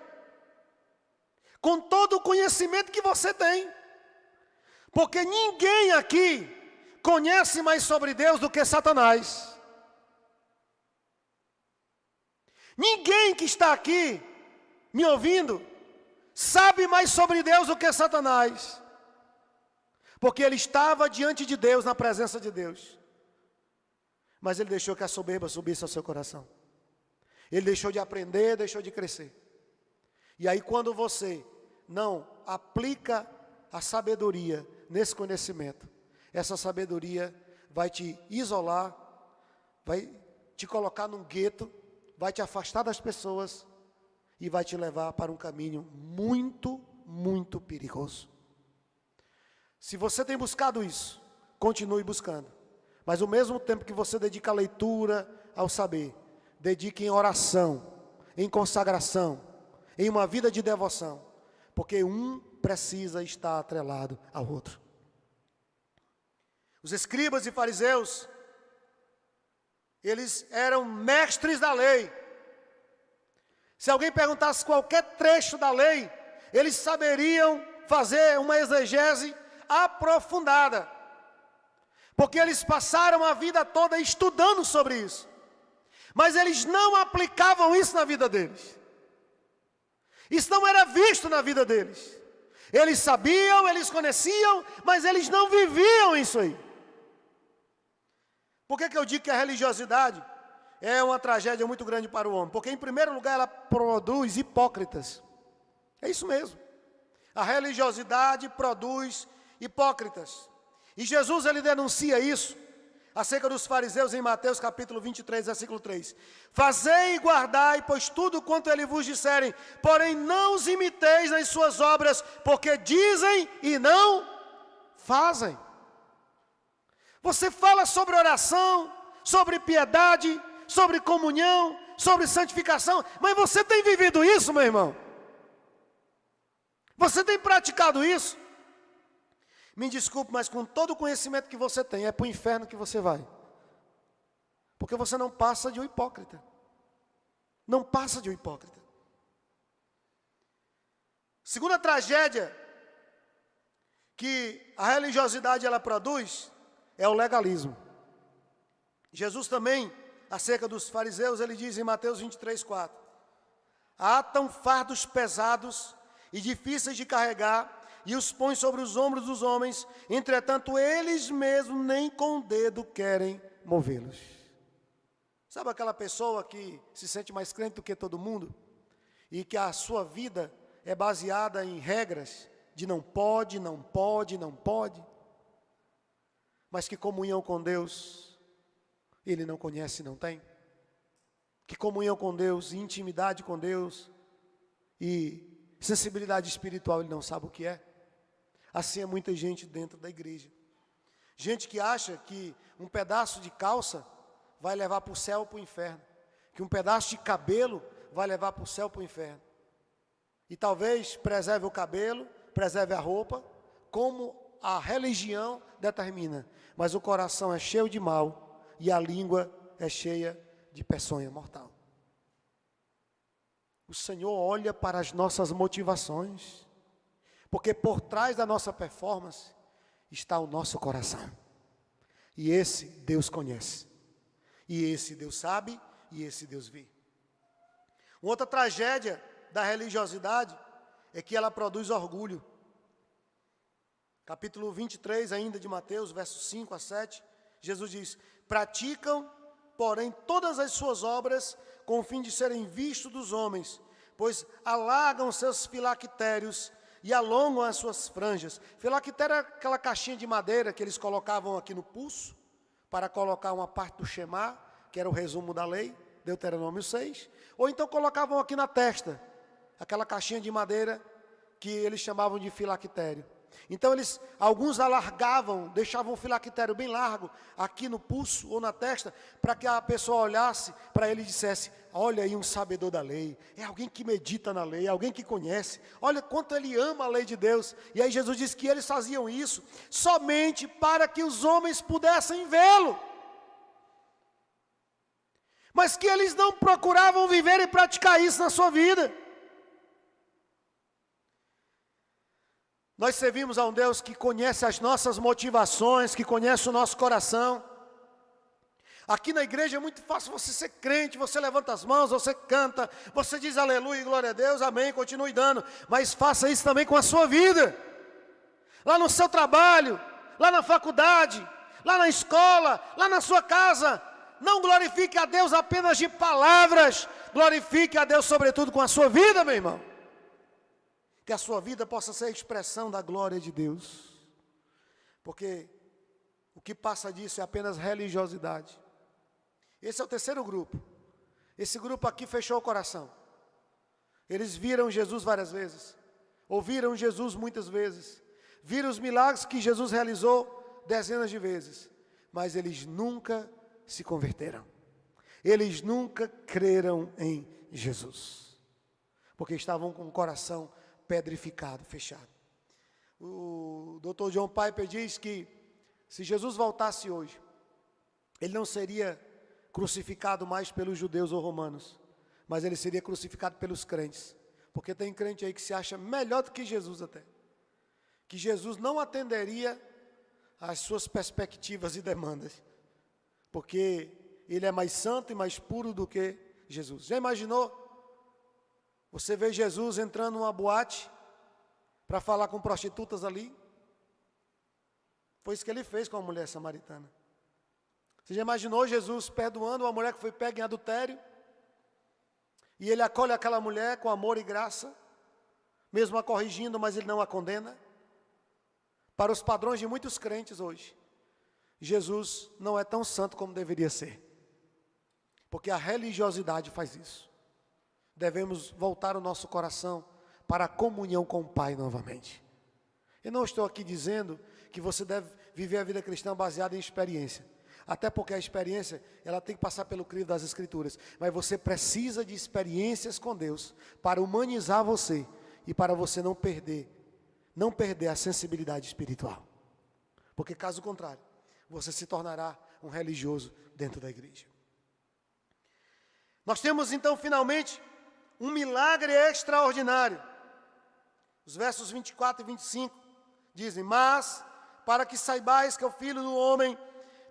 com todo o conhecimento que você tem. Porque ninguém aqui conhece mais sobre Deus do que Satanás. Ninguém que está aqui me ouvindo sabe mais sobre Deus do que Satanás. Porque ele estava diante de Deus, na presença de Deus. Mas ele deixou que a soberba subisse ao seu coração. Ele deixou de aprender, deixou de crescer. E aí quando você não aplica a sabedoria nesse conhecimento, essa sabedoria vai te isolar, vai te colocar num gueto, vai te afastar das pessoas e vai te levar para um caminho muito, muito perigoso. Se você tem buscado isso, continue buscando. Mas ao mesmo tempo que você dedica a leitura, ao saber, dedique em oração, em consagração, em uma vida de devoção, porque um precisa estar atrelado ao outro. Os escribas e fariseus, eles eram mestres da lei. Se alguém perguntasse qualquer trecho da lei, eles saberiam fazer uma exegese aprofundada, porque eles passaram a vida toda estudando sobre isso, mas eles não aplicavam isso na vida deles. Isso não era visto na vida deles. Eles sabiam, eles conheciam, mas eles não viviam isso aí. Por que eu digo que a religiosidade é uma tragédia muito grande para o homem, porque em primeiro lugar ela produz hipócritas. É isso mesmo. A religiosidade produz hipócritas. E Jesus ele denuncia isso acerca dos fariseus em Mateus capítulo 23, versículo 3. Fazei e guardai, pois tudo quanto ele vos disserem, porém não os imiteis nas suas obras, porque dizem e não fazem. Você fala sobre oração, sobre piedade, sobre comunhão, sobre santificação, mas você tem vivido isso, meu irmão? Você tem praticado isso? Me desculpe, mas com todo o conhecimento que você tem, é para o inferno que você vai. Porque você não passa de um hipócrita. Não passa de um hipócrita. Segunda tragédia que a religiosidade ela produz é o legalismo. Jesus também, acerca dos fariseus, ele diz em Mateus 23, 4. Atam fardos pesados e difíceis de carregar, e os põem sobre os ombros dos homens, entretanto eles mesmos nem com o dedo querem movê-los. Sabe aquela pessoa que se sente mais crente do que todo mundo? E que a sua vida é baseada em regras de não pode, não pode, não pode. Mas que comunhão com Deus ele não conhece, não tem. Que comunhão com Deus, intimidade com Deus e sensibilidade espiritual ele não sabe o que é. Assim é muita gente dentro da igreja. Gente que acha que um pedaço de calça vai levar para o céu ou para o inferno. Que um pedaço de cabelo vai levar para o céu ou para o inferno. E talvez preserve o cabelo, preserve a roupa, como a religião determina. Mas o coração é cheio de mal e a língua é cheia de peçonha mortal. O Senhor olha para as nossas motivações, porque por trás da nossa performance está o nosso coração. E esse Deus conhece, e esse Deus sabe, e esse Deus vê. Uma outra tragédia da religiosidade é que ela produz orgulho. Capítulo 23 ainda de Mateus, versos 5 a 7, Jesus diz: praticam, porém, todas as suas obras com o fim de serem vistos dos homens, pois alargam seus filactérios e alongam as suas franjas. Filactério é aquela caixinha de madeira que eles colocavam aqui no pulso, para colocar uma parte do Shema, que era o resumo da lei, Deuteronômio 6, ou então colocavam aqui na testa, aquela caixinha de madeira que eles chamavam de filactério. Então alguns alargavam, deixavam o filactério bem largo, aqui no pulso ou na testa, para que a pessoa olhasse para ele e dissesse: olha aí um sabedor da lei, é alguém que medita na lei, é alguém que conhece, olha quanto ele ama a lei de Deus. E aí Jesus disse que eles faziam isso somente para que os homens pudessem vê-lo, mas que eles não procuravam viver e praticar isso na sua vida. Nós servimos a um Deus que conhece as nossas motivações, que conhece o nosso coração. Aqui na igreja é muito fácil você ser crente, você levanta as mãos, você canta, você diz aleluia, glória a Deus, amém, continue dando. Mas faça isso também com a sua vida. Lá no seu trabalho, lá na faculdade, lá na escola, lá na sua casa. Não glorifique a Deus apenas de palavras, glorifique a Deus sobretudo com a sua vida, meu irmão. Que a sua vida possa ser a expressão da glória de Deus. Porque o que passa disso é apenas religiosidade. Esse é o terceiro grupo. Esse grupo aqui fechou o coração. Eles viram Jesus várias vezes. Ouviram Jesus muitas vezes. Viram os milagres que Jesus realizou dezenas de vezes. Mas eles nunca se converteram. Eles nunca creram em Jesus. Porque estavam com o coração pedrificado, fechado. O Dr. John Piper diz que se Jesus voltasse hoje, ele não seria crucificado mais pelos judeus ou romanos, mas ele seria crucificado pelos crentes, porque tem crente aí que se acha melhor do que Jesus até, que Jesus não atenderia às suas perspectivas e demandas, porque ele é mais santo e mais puro do que Jesus. Já imaginou? Você vê Jesus entrando numa boate para falar com prostitutas ali. Foi isso que ele fez com a mulher samaritana. Você já imaginou Jesus perdoando uma mulher que foi pega em adultério? E ele acolhe aquela mulher com amor e graça, mesmo a corrigindo, mas ele não a condena? Para os padrões de muitos crentes hoje, Jesus não é tão santo como deveria ser. Porque a religiosidade faz isso. Devemos voltar o nosso coração para a comunhão com o Pai novamente. Eu não estou aqui dizendo que você deve viver a vida cristã baseada em experiência. Até porque a experiência, ela tem que passar pelo crivo das Escrituras. Mas você precisa de experiências com Deus para humanizar você e para você não perder a sensibilidade espiritual. Porque caso contrário, você se tornará um religioso dentro da igreja. Nós temos então finalmente um milagre extraordinário. Os versos 24 e 25 dizem: mas para que saibais que o Filho do Homem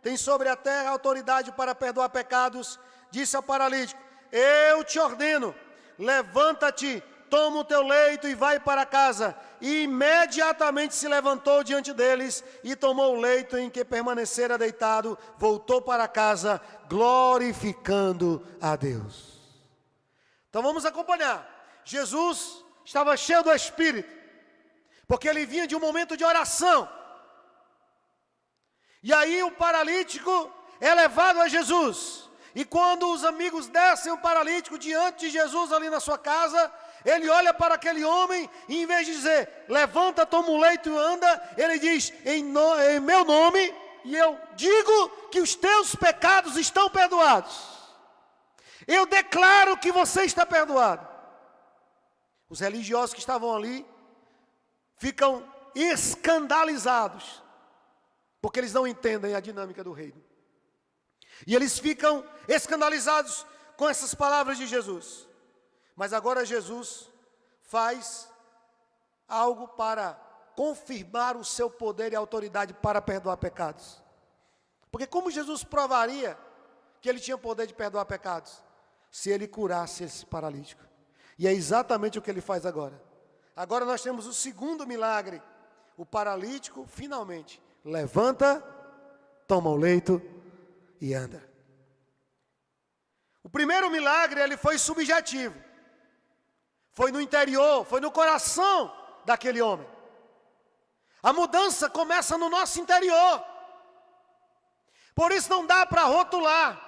tem sobre a terra autoridade para perdoar pecados, disse ao paralítico: eu te ordeno, levanta-te, toma o teu leito e vai para casa. E imediatamente se levantou diante deles e tomou o leito em que permanecera deitado, voltou para casa, glorificando a Deus. Então vamos acompanhar. Jesus estava cheio do Espírito, porque ele vinha de um momento de oração. E aí o paralítico é levado a Jesus. E quando os amigos descem o paralítico diante de Jesus ali na sua casa, ele olha para aquele homem e em vez de dizer, levanta, toma um leito e anda, ele diz, em meu nome, e eu digo que os teus pecados estão perdoados. Eu declaro que você está perdoado. Os religiosos que estavam ali ficam escandalizados, porque eles não entendem a dinâmica do reino. E eles ficam escandalizados com essas palavras de Jesus. Mas agora Jesus faz algo para confirmar o seu poder e autoridade para perdoar pecados. Porque como Jesus provaria que ele tinha poder de perdoar pecados? Se ele curasse esse paralítico. E é exatamente o que ele faz agora. Agora nós temos o segundo milagre. O paralítico finalmente levanta, toma o leito e anda. O primeiro milagre, ele foi subjetivo. Foi no interior, foi no coração daquele homem. A mudança começa no nosso interior. Por isso não dá para rotular.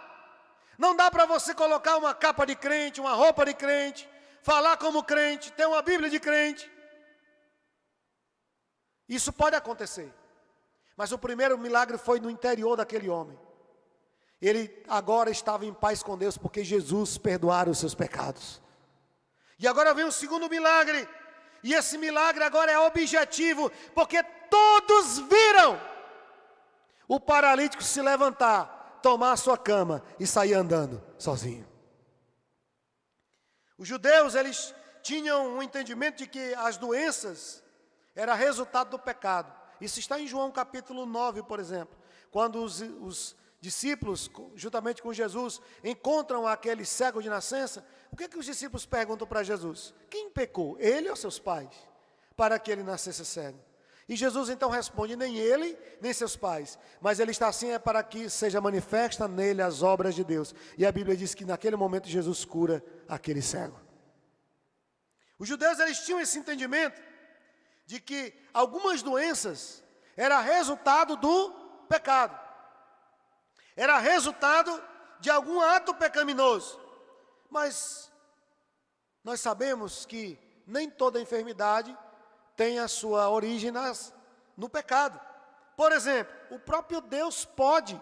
Não dá para você colocar uma capa de crente, uma roupa de crente, falar como crente, ter uma Bíblia de crente. Isso pode acontecer. Mas o primeiro milagre foi no interior daquele homem. Ele agora estava em paz com Deus, porque Jesus perdoara os seus pecados. E agora vem o segundo milagre. E esse milagre agora é objetivo, porque todos viram o paralítico se levantar, tomar a sua cama e sair andando sozinho. Os judeus, eles tinham um entendimento de que as doenças era resultado do pecado. Isso está em João capítulo 9, por exemplo. Quando os discípulos, juntamente com Jesus, encontram aquele cego de nascença, o que é que os discípulos perguntam para Jesus? Quem pecou, ele ou seus pais, para que ele nascesse cego? E Jesus então responde, nem ele, nem seus pais, mas ele está assim é para que seja manifesta nele as obras de Deus. E a Bíblia diz que naquele momento Jesus cura aquele cego. Os judeus, eles tinham esse entendimento de que algumas doenças era resultado do pecado. Era resultado de algum ato pecaminoso. Mas nós sabemos que nem toda enfermidade tem a sua origem no pecado. Por exemplo, o próprio Deus pode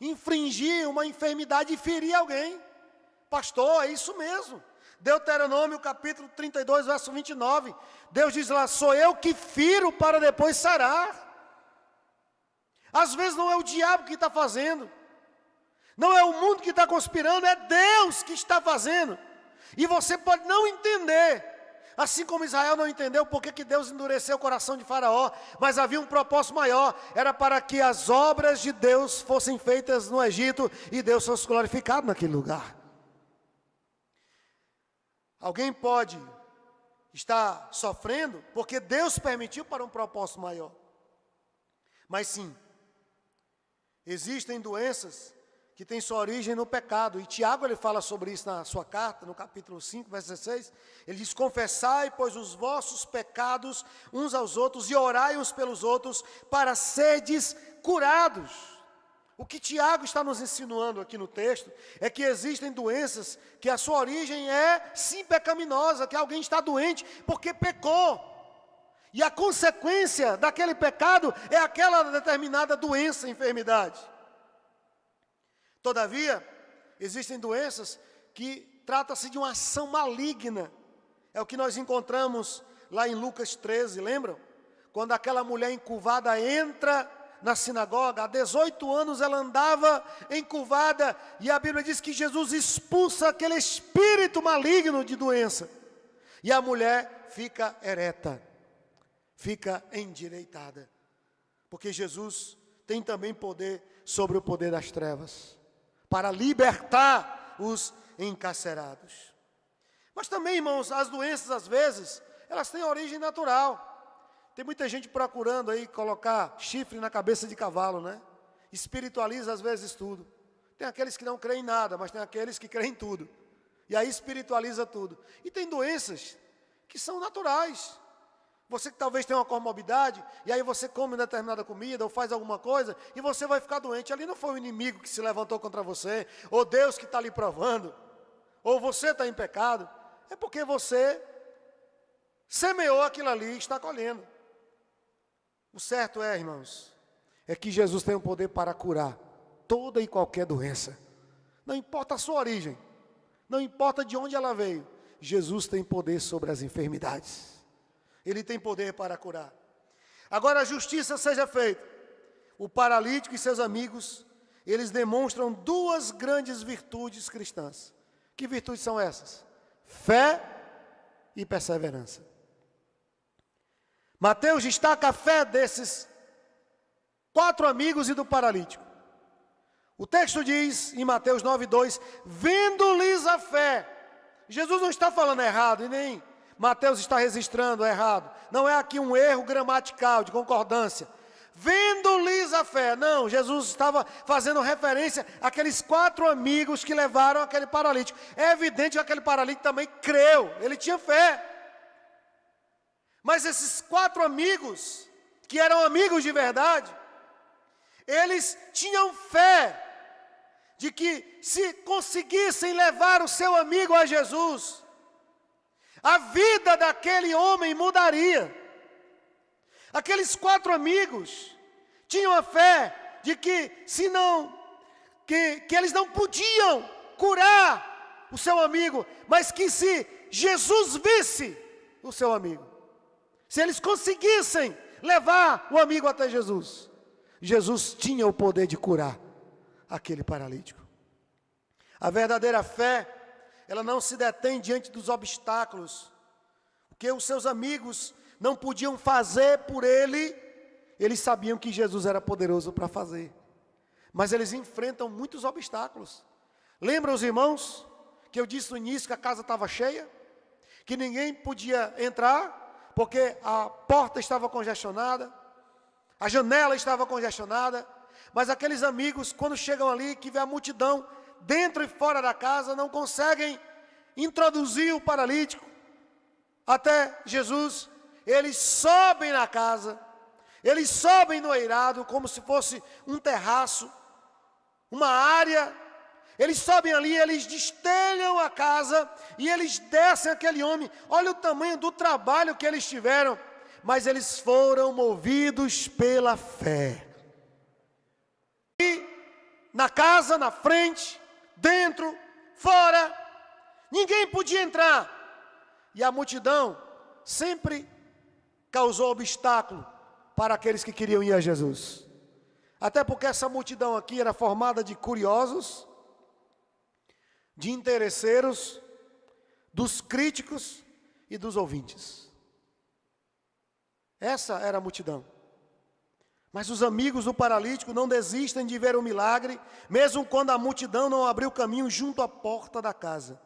infringir uma enfermidade e ferir alguém. Pastor, é isso mesmo. Deuteronômio capítulo 32, verso 29. Deus diz lá, sou eu que firo para depois sarar. Às vezes não é o diabo que está fazendo. Não é o mundo que está conspirando, é Deus que está fazendo. E você pode não entender. Assim como Israel não entendeu por que Deus endureceu o coração de Faraó. Mas havia um propósito maior. Era para que as obras de Deus fossem feitas no Egito. E Deus fosse glorificado naquele lugar. Alguém pode estar sofrendo porque Deus permitiu para um propósito maior. Mas sim, Existem doenças que têm sua origem no pecado. E Tiago, ele fala sobre isso na sua carta, no capítulo 5, verso 16. Ele diz: confessai, pois, os vossos pecados uns aos outros e orai uns pelos outros para serdes curados. O que Tiago está nos insinuando aqui no texto é que existem doenças que a sua origem é, sim, pecaminosa, que alguém está doente porque pecou. E a consequência daquele pecado é aquela determinada doença, enfermidade. Todavia, existem doenças que trata-se de uma ação maligna. É o que nós encontramos lá em Lucas 13, lembram? Quando aquela mulher encurvada entra na sinagoga, há 18 anos ela andava encurvada, e a Bíblia diz que Jesus expulsa aquele espírito maligno de doença. E a mulher fica ereta, fica endireitada. Porque Jesus tem também poder sobre o poder das trevas, para libertar os encarcerados. Mas também, irmãos, as doenças, às vezes, elas têm origem natural. Tem muita gente procurando aí colocar chifre na cabeça de cavalo, né? Espiritualiza, às vezes, tudo. Tem aqueles que não creem em nada, mas tem aqueles que creem em tudo. E aí espiritualiza tudo. E tem doenças que são naturais. Você que talvez tenha uma comorbidade, e aí você come determinada comida, ou faz alguma coisa, e você vai ficar doente. Ali não foi o inimigo que se levantou contra você, ou Deus que está lhe provando, ou você está em pecado. É porque você semeou aquilo ali e está colhendo. O certo é, irmãos, é que Jesus tem o poder para curar toda e qualquer doença. Não importa a sua origem, não importa de onde ela veio, Jesus tem poder sobre as enfermidades. Ele tem poder para curar. Agora a justiça seja feita. O paralítico e seus amigos, eles demonstram duas grandes virtudes cristãs. Que virtudes são essas? Fé e perseverança. Mateus destaca a fé desses 4 amigos e do paralítico. O texto diz, em Mateus 9:2, vendo-lhes a fé. Jesus não está falando errado, e nem Mateus está registrando errado. Não é aqui um erro gramatical, de concordância. Vendo-lhes a fé. Não, Jesus estava fazendo referência àqueles 4 amigos que levaram aquele paralítico. É evidente que aquele paralítico também creu, ele tinha fé. Mas esses 4 amigos, que eram amigos de verdade, eles tinham fé de que se conseguissem levar o seu amigo a Jesus, a vida daquele homem mudaria. Aqueles 4 amigos tinham a fé de que que eles não podiam curar o seu amigo, mas que se Jesus visse o seu amigo, se eles conseguissem levar o amigo até Jesus, Jesus tinha o poder de curar aquele paralítico. A verdadeira fé, ela não se detém diante dos obstáculos. O que os seus amigos não podiam fazer por ele, eles sabiam que Jesus era poderoso para fazer. Mas eles enfrentam muitos obstáculos. Lembram os irmãos que eu disse no início que a casa estava cheia? Que ninguém podia entrar, porque a porta estava congestionada, a janela estava congestionada. Mas aqueles amigos, quando chegam ali, que vê a multidão dentro e fora da casa, não conseguem introduzir o paralítico até Jesus. Eles sobem na casa, eles sobem no eirado, como se fosse um terraço, uma área. Eles sobem ali, eles destelham a casa e eles descem aquele homem. Olha o tamanho do trabalho que eles tiveram, mas eles foram movidos pela fé. E na casa, na frente, dentro, fora, ninguém podia entrar. E a multidão sempre causou obstáculo para aqueles que queriam ir a Jesus. Até porque essa multidão aqui era formada de curiosos, de interesseiros, dos críticos e dos ouvintes. Essa era a multidão. Mas os amigos do paralítico não desistem de ver o milagre, mesmo quando a multidão não abriu caminho junto à porta da casa.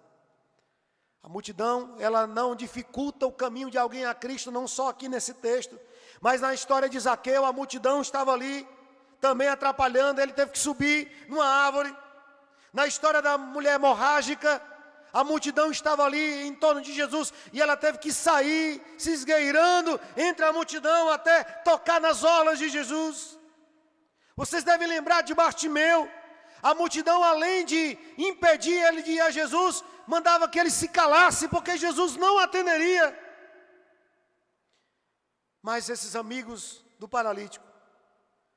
A multidão, ela não dificulta o caminho de alguém a Cristo, não só aqui nesse texto, mas na história de Zaqueu, a multidão estava ali, também atrapalhando, ele teve que subir numa árvore. Na história da mulher hemorrágica, a multidão estava ali em torno de Jesus e ela teve que sair, se esgueirando entre a multidão até tocar nas orlas de Jesus. Vocês devem lembrar de Bartimeu. A multidão, além de impedir ele de ir a Jesus, mandava que ele se calasse, porque Jesus não atenderia. Mas esses amigos do paralítico,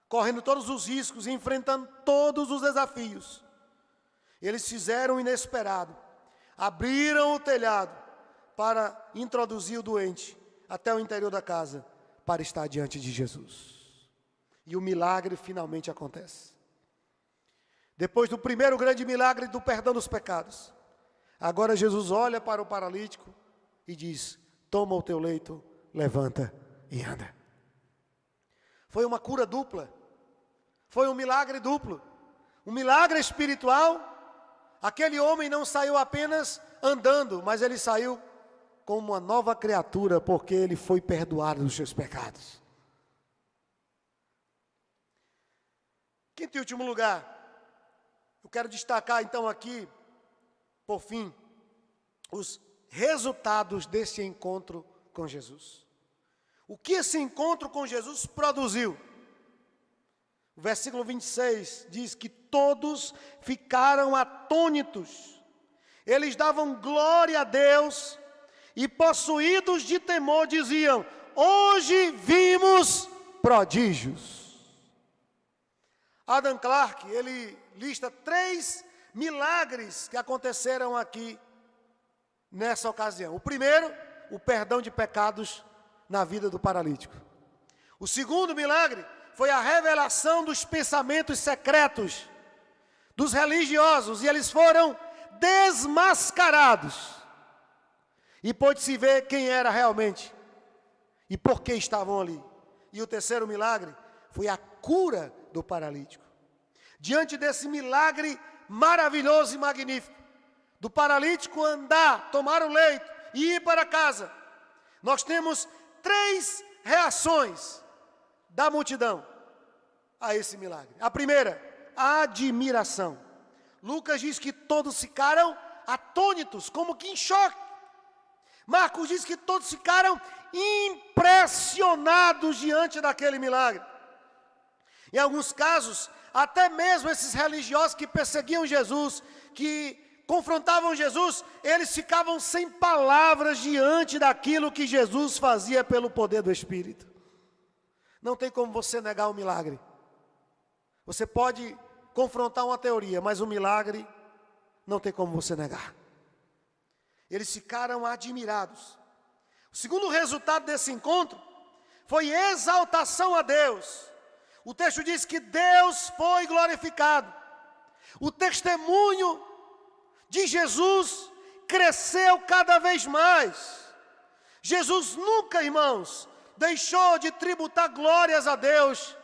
correndo todos os riscos e enfrentando todos os desafios, eles fizeram o inesperado. Abriram o telhado para introduzir o doente até o interior da casa, para estar diante de Jesus. E o milagre finalmente acontece. Depois do primeiro grande milagre do perdão dos pecados, agora Jesus olha para o paralítico e diz: toma o teu leito, levanta e anda. Foi uma cura dupla, foi um milagre duplo, um milagre espiritual. Aquele homem não saiu apenas andando, mas ele saiu como uma nova criatura, porque ele foi perdoado dos seus pecados. Quinto e último lugar, eu quero destacar então aqui, por fim, os resultados desse encontro com Jesus. O que esse encontro com Jesus produziu? O versículo 26 diz que todos ficaram atônitos. Eles davam glória a Deus e, possuídos de temor, diziam: hoje vimos prodígios. Adam Clarke, ele lista 3 milagres que aconteceram aqui nessa ocasião. O primeiro, o perdão de pecados na vida do paralítico. O segundo milagre foi a revelação dos pensamentos secretos dos religiosos, e eles foram desmascarados. E pôde-se ver quem era realmente e por que estavam ali. E o terceiro milagre foi a cura do paralítico. Diante desse milagre maravilhoso e magnífico, do paralítico andar, tomar o leito e ir para casa, nós temos 3 reações da multidão a esse milagre. A primeira, a admiração. Lucas diz que todos ficaram atônitos, como que em choque. Marcos diz que todos ficaram impressionados diante daquele milagre. Em alguns casos, até mesmo esses religiosos que perseguiam Jesus, que confrontavam Jesus, eles ficavam sem palavras diante daquilo que Jesus fazia pelo poder do Espírito. Não tem como você negar o milagre. Você pode confrontar uma teoria, mas o milagre não tem como você negar. Eles ficaram admirados. O segundo resultado desse encontro foi exaltação a Deus. O texto diz que Deus foi glorificado. O testemunho de Jesus cresceu cada vez mais. Jesus nunca, irmãos, deixou de tributar glórias a Deus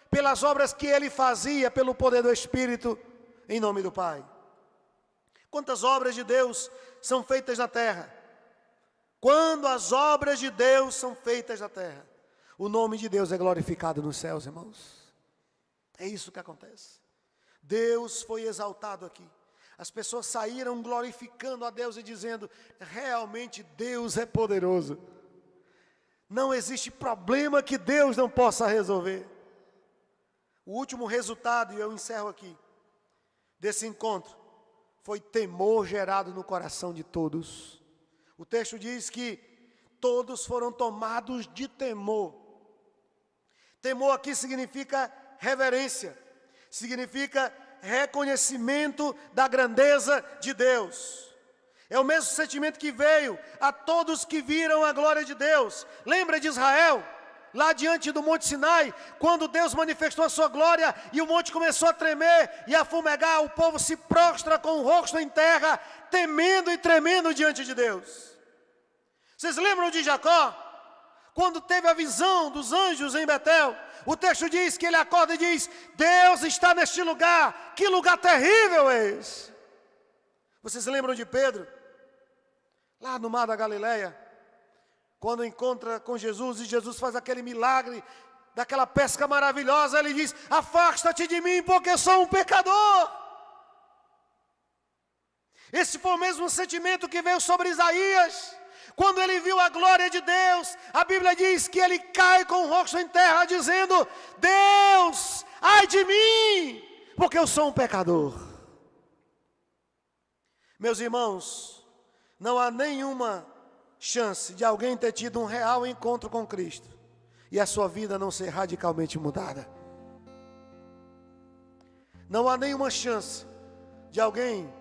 pelas obras que Ele fazia pelo poder do Espírito, em nome do Pai. Quantas obras de Deus são feitas na terra? Quando as obras de Deus são feitas na terra, o nome de Deus é glorificado nos céus, irmãos. É isso que acontece. Deus foi exaltado aqui. As pessoas saíram glorificando a Deus e dizendo: realmente Deus é poderoso. Não existe problema que Deus não possa resolver. O último resultado, e eu encerro aqui, desse encontro, foi temor gerado no coração de todos. O texto diz que todos foram tomados de temor. Temor aqui significa reverência, significa reconhecimento da grandeza de Deus. É o mesmo sentimento que veio a todos que viram a glória de Deus. Lembra de Israel? Lá diante do Monte Sinai, quando Deus manifestou a sua glória e o monte começou a tremer e a fumegar, o povo se prostra com o rosto em terra, temendo e tremendo diante de Deus. Vocês lembram de Jacó? Quando teve a visão dos anjos em Betel, o texto diz que ele acorda e diz: Deus está neste lugar, que lugar terrível é esse? Vocês lembram de Pedro? Lá no mar da Galileia, quando encontra com Jesus e Jesus faz aquele milagre daquela pesca maravilhosa, ele diz: afasta-te de mim, porque sou um pecador. Esse foi o mesmo sentimento que veio sobre Isaías, quando ele viu a glória de Deus. A Bíblia diz que ele cai com o rosto em terra, dizendo: Deus, ai de mim, porque eu sou um pecador. Meus irmãos, não há nenhuma chance de alguém ter tido um real encontro com Cristo e a sua vida não ser radicalmente mudada. Não há nenhuma chance de alguém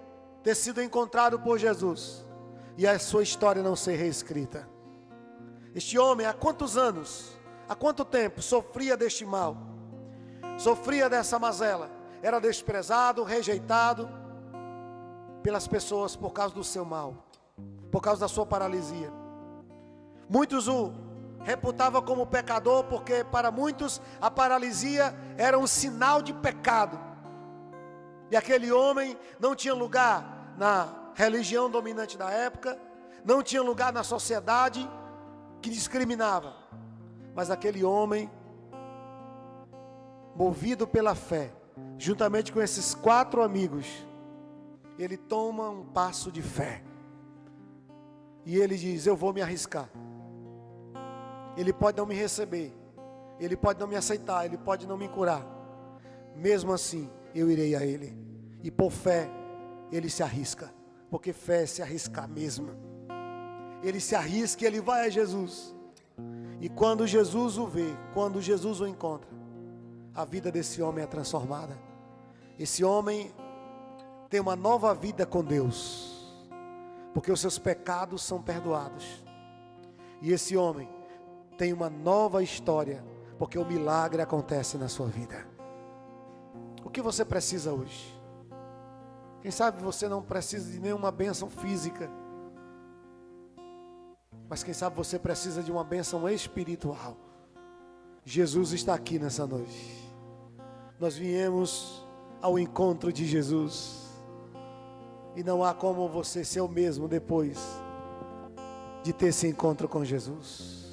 ter sido encontrado por Jesus e a sua história não ser reescrita. Este homem, há quantos anos, há quanto tempo sofria deste mal, sofria dessa mazela, era desprezado, rejeitado pelas pessoas por causa do seu mal, por causa da sua paralisia. Muitos o reputavam como pecador, porque para muitos a paralisia era um sinal de pecado. E aquele homem não tinha lugar na religião dominante da época, não tinha lugar na sociedade que discriminava. Mas aquele homem, movido pela fé, juntamente com esses 4 amigos, ele toma um passo de fé. E ele diz: eu vou me arriscar. Ele pode não me receber, ele pode não me aceitar, ele pode não me curar. Mesmo assim, eu irei a ele. E por fé, ele se arrisca. Porque fé é se arriscar mesmo. Ele se arrisca e ele vai a Jesus. E quando Jesus o vê, quando Jesus o encontra, a vida desse homem é transformada. Esse homem tem uma nova vida com Deus, porque os seus pecados são perdoados. E esse homem tem uma nova história, porque o milagre acontece na sua vida. O que você precisa hoje? Quem sabe você não precisa de nenhuma bênção física, mas quem sabe você precisa de uma bênção espiritual. Jesus está aqui nessa noite. Nós viemos ao encontro de Jesus, e não há como você ser o mesmo depois de ter esse encontro com Jesus.